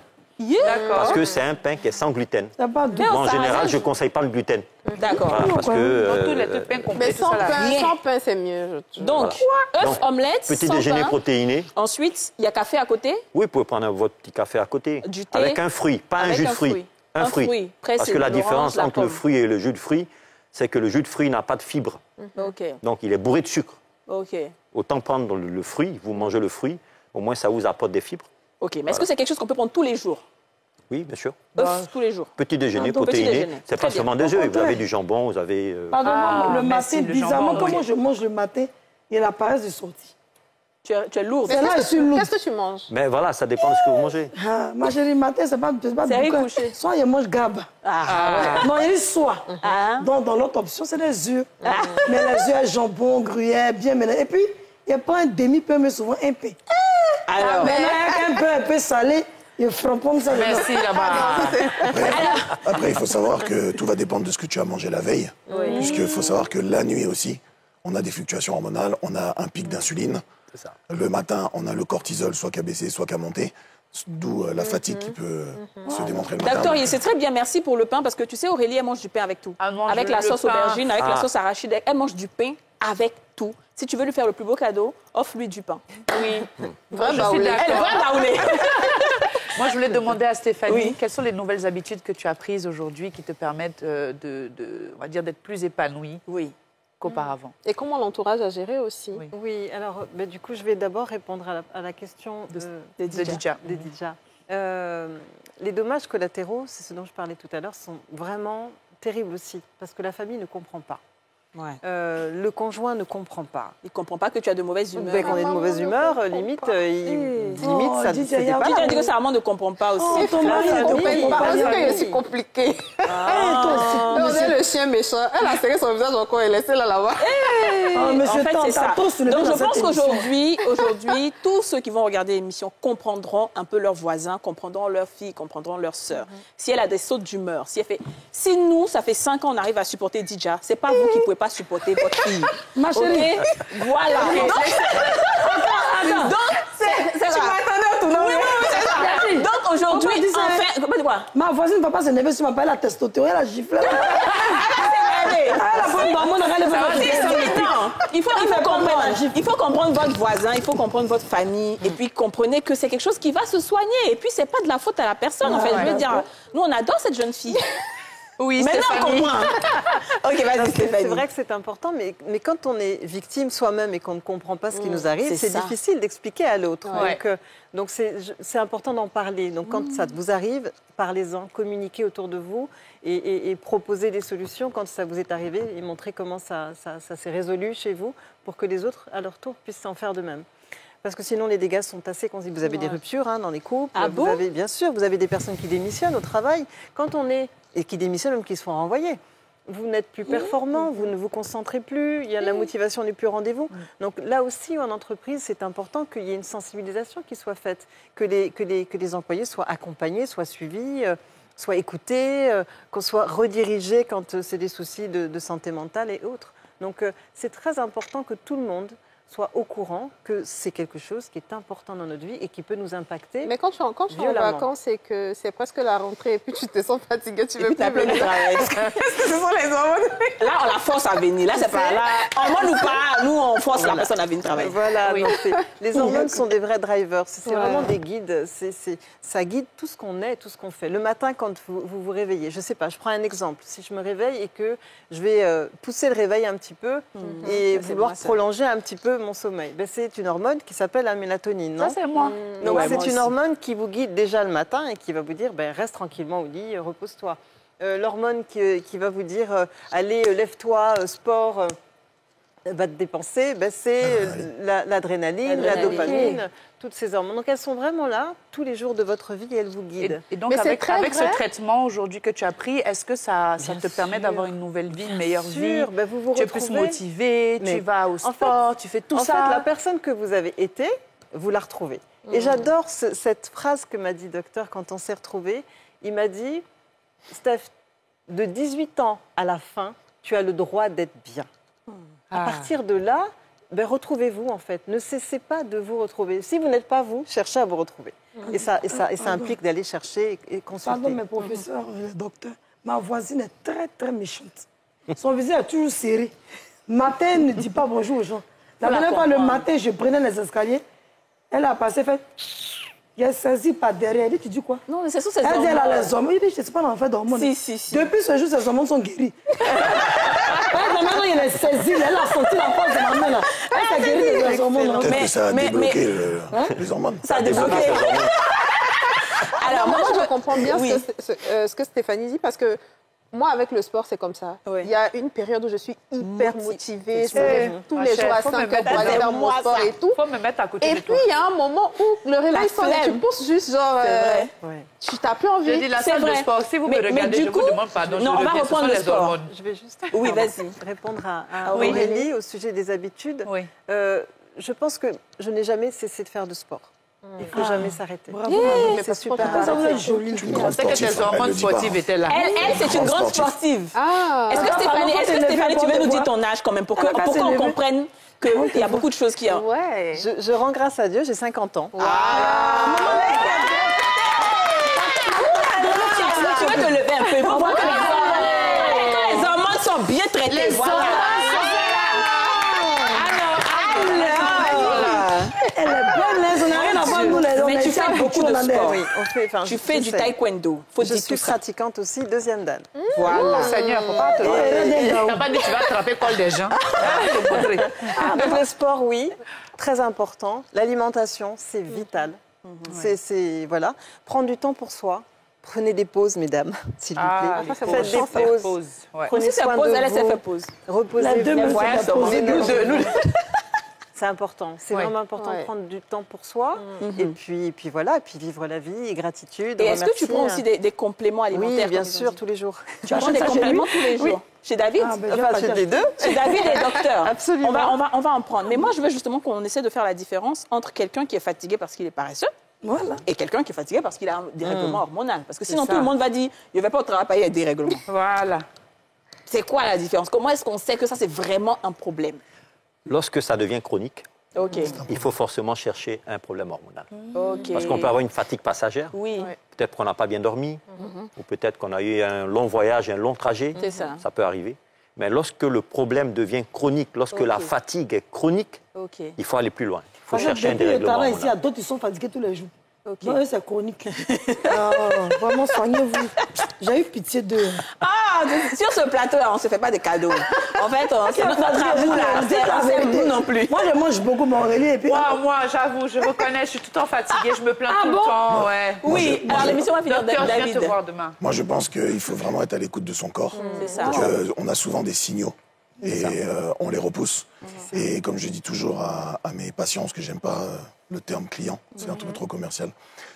H: Parce que c'est un pain qui est sans gluten. En général, je ne conseille pas le gluten.
A: D'accord.
H: Voilà, parce que...
F: Mais sans pain, c'est mieux.
A: Donc, œufs, omelette,
H: petit
A: sans
H: déjeuner
A: pain.
H: protéiné.
A: Ensuite, il y a café à côté?
H: Oui, vous pouvez prendre votre petit café à côté.
A: Du thé?
H: Avec un fruit, pas un jus de fruit. Un fruit. Parce que la différence entre le fruit et le jus de fruit, c'est que le jus de fruit n'a pas de fibres. Donc, il est bourré de sucre. Autant prendre le fruit, vous mangez le fruit, au moins ça vous apporte des fibres.
A: OK, mais est-ce que c'est quelque chose qu'on peut prendre tous les jours?
H: Oui, bien sûr.
A: Œufs tous les jours.
H: Petit déjeuner protéiné, c'est pas seulement des œufs. Vous avez du jambon, vous avez...
E: Pardon, le matin, bizarrement, comment je mange le matin, il y a la paresse de sortie.
A: Tu es lourde.
F: Qu'est-ce que tu manges?
H: Mais voilà, ça dépend de ce que vous mangez.
E: Ma chérie, le matin, c'est pas bouquin. Soit il mange gaba. Non, il y a soit. Donc, dans l'autre option, c'est les œufs. Mais les œufs, jambon, gruyère, bien mélangé. Et puis, il n'y a pas un demi-pain, mais souvent un pain.
A: Alors,
E: mais un pain un peu salé, il frappons ça.
G: Merci, là-bas.
J: Après, il faut savoir que tout va dépendre de ce que tu as mangé la veille. Puisqu'il faut savoir que la nuit aussi, on a des fluctuations hormonales, on a un pic d'insuline. Le matin, on a le cortisol, soit qui a baissé, soit qui a monté. D'où la fatigue qui peut se démontrer le matin.
A: Docteur, c'est très bien, merci pour le pain, parce que tu sais, Aurélie, elle mange du pain avec tout. Avec la sauce aubergine, avec la sauce arachide, elle mange du pain avec tout. Si tu veux lui faire le plus beau cadeau, offre-lui du pain.
G: Oui.
F: Vrai
G: Je suis d'accord.
A: Elle est vraie baoulée.
G: Moi, je voulais demander à Stéphanie,
A: Oui.
G: quelles sont les nouvelles habitudes que tu as prises aujourd'hui qui te permettent on va dire, d'être plus épanouie qu'auparavant?
F: Et comment l'entourage a géré aussi.
I: Oui, alors du coup, je vais d'abord répondre à la question
G: de Didja.
I: Les dommages collatéraux, c'est ce dont je parlais tout à l'heure, sont vraiment terribles aussi, parce que la famille ne comprend pas. Le conjoint ne comprend pas.
A: Il ne comprend pas que tu as de mauvaise humeur.
I: Dès qu'on est de mauvaise humeur, limite, ça
A: Didier a dit que sa maman ne comprend pas aussi.
F: Ton mari ne comprend pas. C'est aussi compliqué. On est le chien méchant. Elle a serré son visage encore et laissé là-bas.
A: En fait, c'est ça. Donc, je pense qu'aujourd'hui, tous ceux qui vont regarder l'émission comprendront un peu leurs voisins, comprendront leurs filles, comprendront leurs sœurs. Si elle a des sautes d'humeur, si nous, ça fait 5 ans, on arrive à supporter Didja, c'est pas vous qui pouvez pas supporter votre fille.
E: Ma chérie.
A: Voilà. Donc, c'est ça. C'est ça. Donc, aujourd'hui, enfin... Quoi?
E: Ma voisine ne va pas s'énerver sur ma pelle, la testostérone, elle a giflé.
A: Il faut comprendre votre voisin, il faut comprendre votre famille, et puis comprenez que c'est quelque chose qui va se soigner. Et puis, c'est pas de la faute à la personne. En fait, je veux dire, nous, on adore cette jeune fille.
G: Oui,
A: maintenant, on comprend. Ok, vas-y, Stéphanie.
I: C'est vrai que c'est important, mais quand on est victime soi-même et qu'on ne comprend pas ce qui nous arrive, c'est difficile d'expliquer à l'autre. Donc, c'est important d'en parler. Donc, quand ça vous arrive, parlez-en, communiquez autour de vous et proposez des solutions quand ça vous est arrivé et montrez comment ça s'est résolu chez vous pour que les autres, à leur tour, puissent s'en faire de même. Parce que sinon, les dégâts sont assez considérables. Vous avez des ruptures dans les couples. Bien sûr, vous avez des personnes qui démissionnent au travail. Quand on est... Et qui démissionnent, même qui se font renvoyer. Vous n'êtes plus performant, vous ne vous concentrez plus, la motivation n'est plus au rendez-vous. Donc là aussi, en entreprise, c'est important qu'il y ait une sensibilisation qui soit faite, que les employés soient accompagnés, soient suivis, soient écoutés, qu'on soit redirigés quand c'est des soucis de santé mentale et autres. Donc c'est très important que tout le monde soit au courant que c'est quelque chose qui est important dans notre vie et qui peut nous impacter.
F: Mais quand tu es en vacances et que c'est presque la rentrée et puis tu te sens fatiguée, tu veux plus venir.
A: Ce sont les hormones. Là, on la force à venir. Là, c'est pas là. Hormones ou pas, nous, on force la personne à venir travailler.
I: Voilà. Oui. Les hormones sont des vrais drivers. C'est vraiment des guides. Ça guide tout ce qu'on est, tout ce qu'on fait. Le matin, quand vous vous réveillez, je ne sais pas, je prends un exemple. Si je me réveille et que je vais pousser le réveil un petit peu et vouloir prolonger un petit peu mon sommeil. C'est une hormone qui s'appelle la mélatonine, non?
G: Ça, c'est moi.
I: Donc, c'est une hormone qui vous guide déjà le matin et qui va vous dire, reste tranquillement au lit, repose-toi. L'hormone qui va vous dire, allez, lève-toi, sport, va te dépenser, c'est l'adrénaline, la dopamine, toutes ces hormones. Donc, elles sont vraiment là tous les jours de votre vie et elles vous guident.
G: Et donc, avec ce traitement aujourd'hui que tu as pris, est-ce que ça te permet d'avoir une nouvelle vie, une meilleure vie? Tu es plus motivée, tu vas au sport, tu fais tout ça.
I: En fait, la personne que vous avez été, vous la retrouvez. Et j'adore cette phrase que m'a dit le docteur quand on s'est retrouvés. Il m'a dit, Steph, de 18 ans à la fin, tu as le droit d'être bien. À partir de là, retrouvez-vous en fait. Ne cessez pas de vous retrouver. Si vous n'êtes pas vous, cherchez à vous retrouver. Et ça implique d'aller chercher et consulter.
E: Pardon, mes professeurs, le docteur, ma voisine est très, très méchante. Son visage est toujours serré. Matin, elle ne dit pas bonjour aux gens. La dernière fois, le matin, je prenais les escaliers. Elle a passé, fait... Il a saisi par derrière. Elle dit, tu dis quoi?
A: Non, mais c'est sous ses
E: hormones. Elle dit, elle a les hormones. Il dit, je ne sais pas l'enfer d'hormones.
A: Si.
E: Depuis ce jour, ses hormones sont guéries. Maintenant, il a saisi, elle a senti la force de ma main. Là. Elle s'est guérie des hormones.
J: Peut-être que ça a débloqué les hormones.
A: Ça a débloqué.
F: Alors, moi, je comprends bien ce que Stéphanie dit parce que moi, avec le sport, c'est comme ça. Il y a une période où je suis hyper motivée. Tous les jours à 5 heures pour aller faire mon sport et tout.
G: Faut me mettre à côté
F: et
G: de toi.
F: puis, il y a un moment où le réveil sonne et tu pousses juste genre... Tu n'as plus envie.
G: Je dis la salle de sport. Si vous me regardez, je vous demande pardon.
A: Non, on va reprendre le sport.
I: Je vais juste
A: répondre
I: à Aurélie au sujet des habitudes. Je pense que je n'ai jamais cessé de faire de sport. Il ne faut jamais s'arrêter.
E: C'est super.
G: Je pensais que tes hormones sportives étaient là.
A: Elle, c'est une grande sportive. Est-ce que Stéphanie, tu veux nous dire ton âge quand même pour qu'on comprenne qu'il y a beaucoup de choses qui...
I: Je rends grâce à Dieu, j'ai 50 ans.
A: Tu vas te lever un peu pour voir que les hormones sont bien traitées. fais beaucoup de sport.
I: Oui, on fait,
A: Tu fais du taekwondo.
I: Je suis pratiquante aussi, 2e dan.
G: Voilà. Seigneur, faut pas te... T'as pas dit que tu vas attraper le col des gens.
I: Donc le sport, oui, très important. L'alimentation, c'est vital. Voilà. Prendre du temps pour soi. Prenez des pauses, mesdames, s'il vous plaît. Faites des pauses. Prenez soin de vous.
A: Elle fait pause.
I: Reposez-vous. C'est important. C'est vraiment important de prendre du temps pour soi. Et puis voilà, et puis vivre la vie, et gratitude.
A: Et est-ce que tu prends aussi des compléments alimentaires?
I: Oui, bien sûr, tous les jours.
A: Tu prends des compléments tous les jours? Chez David?
I: Chez les deux.
A: Chez David et docteur.
I: Absolument.
A: On va en prendre. Mais moi, je veux justement qu'on essaie de faire la différence entre quelqu'un qui est fatigué parce qu'il est paresseux et quelqu'un qui est fatigué parce qu'il a un dérèglement hormonal. Parce que sinon, tout le monde va dire, je ne vais pas au travail, il y a des dérèglements.
G: Voilà.
A: C'est quoi la différence? Comment est-ce qu'on sait que ça, c'est vraiment un problème?
H: Lorsque ça devient chronique,
A: Okay.
H: il faut forcément chercher un problème hormonal.
A: Okay.
H: Parce qu'on peut avoir une fatigue passagère.
A: Oui.
H: Peut-être qu'on n'a pas bien dormi, ou peut-être qu'on a eu un long voyage, un long trajet.
A: C'est ça.
H: Ça peut arriver. Mais lorsque le problème devient chronique, lorsque la fatigue est chronique, il faut aller plus loin. Il faut chercher un dérèglement hormonal.
E: Ici, il y a d'autres qui sont fatigués tous les jours. Non, c'est chronique. Vraiment, soignez-vous. J'ai eu pitié d'eux.
A: Ah, sur ce plateau-là, on ne se fait pas des cadeaux. En fait, c'est notre amour, là. C'est nous non plus.
E: Moi, je mange beaucoup mon relais. Et puis...
G: Moi, j'avoue, je reconnais, je suis tout le temps fatiguée, je me plains tout le temps. Ouais.
A: Oui, alors l'émission va finir
G: Docteur,
A: David.
G: je viens te voir demain.
J: Moi, je pense qu'il faut vraiment être à l'écoute de son corps.
A: C'est ça.
J: On a souvent des signaux et on les repousse. Et comme je dis toujours à mes patients, parce que j'aime pas le terme client, c'est un peu trop commercial,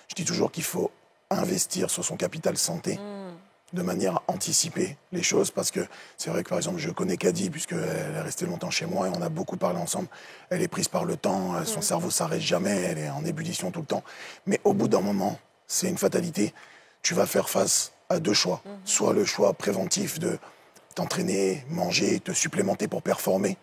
J: je dis toujours qu'il faut investir sur son capital santé de manière à anticiper les choses, parce que c'est vrai que, par exemple, je connais Kadi, puisqu'elle est restée longtemps chez moi et on a beaucoup parlé ensemble. Elle est prise par le temps, son cerveau ne s'arrête jamais, elle est en ébullition tout le temps. Mais au bout d'un moment, c'est une fatalité. Tu vas faire face à 2 choix. Soit le choix préventif de t'entraîner, manger, te supplémenter pour performer.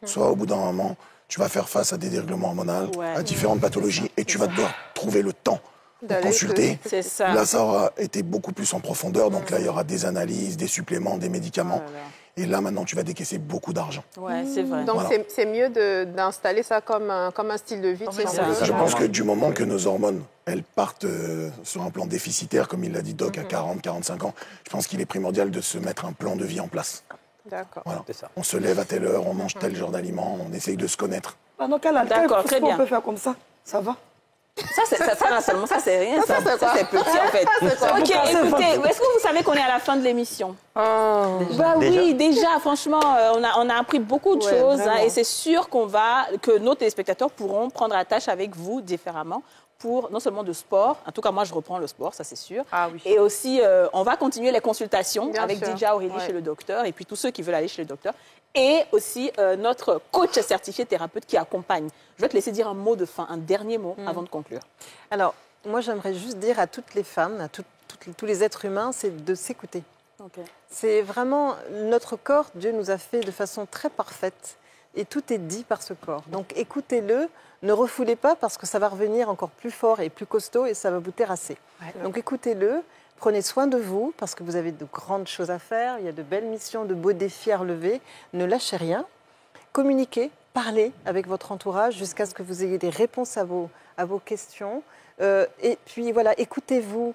J: Soit au bout d'un moment, tu vas faire face à des dérèglements hormonaux, à différentes pathologies, et tu vas devoir trouver le temps pour consulter.
A: C'est ça.
J: Là, ça aura été beaucoup plus en profondeur. Donc là, il y aura des analyses, des suppléments, des médicaments. Et là, maintenant, tu vas décaisser beaucoup d'argent.
A: Ouais, c'est vrai.
F: Donc, c'est mieux d'installer ça comme un style de vie.
J: Je pense que du moment que nos hormones, elles partent sur un plan déficitaire, comme il l'a dit Doc, à 40, 45 ans, je pense qu'il est primordial de se mettre un plan de vie en place.
F: D'accord.
J: Voilà. On se lève à telle heure, on mange tel genre d'aliments, on essaye de se connaître.
A: D'accord, très bien.
E: On peut faire comme ça, ça va.
A: Ça, seulement, ça, c'est rien. Ça, c'est petit, en fait. OK, écoutez, est-ce que vous savez qu'on est à la fin de l'émission? Oui, déjà, franchement, on a appris beaucoup de choses. Et c'est sûr que nos téléspectateurs pourront prendre la tâche avec vous différemment pour non seulement de sport, en tout cas moi je reprends le sport, ça c'est sûr, et aussi on va continuer les consultations avec Dija Aurélie chez le docteur, et puis tous ceux qui veulent aller chez le docteur, et aussi notre coach certifié thérapeute qui accompagne. Je vais te laisser dire un mot de fin, un dernier mot avant de conclure.
I: Alors, moi j'aimerais juste dire à toutes les femmes, à tous les êtres humains, c'est de s'écouter. C'est vraiment notre corps, Dieu nous a fait de façon très parfaite, et tout est dit par ce corps. Donc écoutez-le, ne refoulez pas parce que ça va revenir encore plus fort et plus costaud et ça va vous terrasser. Donc écoutez-le, prenez soin de vous parce que vous avez de grandes choses à faire, il y a de belles missions, de beaux défis à relever. Ne lâchez rien, communiquez, parlez avec votre entourage jusqu'à ce que vous ayez des réponses à vos questions. Et puis voilà, écoutez-vous.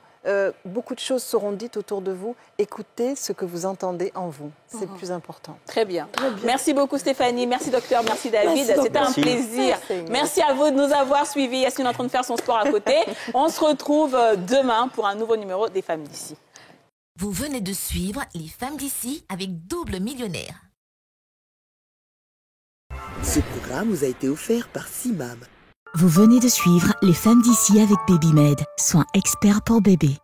I: Beaucoup de choses seront dites autour de vous. Écoutez ce que vous entendez en vous. C'est le plus important.
A: Très bien. Merci beaucoup Stéphanie. Merci docteur. Merci David. C'était un plaisir. Merci à vous de nous avoir suivis. Yasmine est en train de faire son sport à côté. On se retrouve demain pour un nouveau numéro des Femmes d'ici.
B: Vous venez de suivre Les Femmes d'ici avec Double Millionnaire.
C: Ce programme vous a été offert par Simam.
D: Vous venez de suivre Les Femmes d'ici avec Babymed, soins experts pour bébés.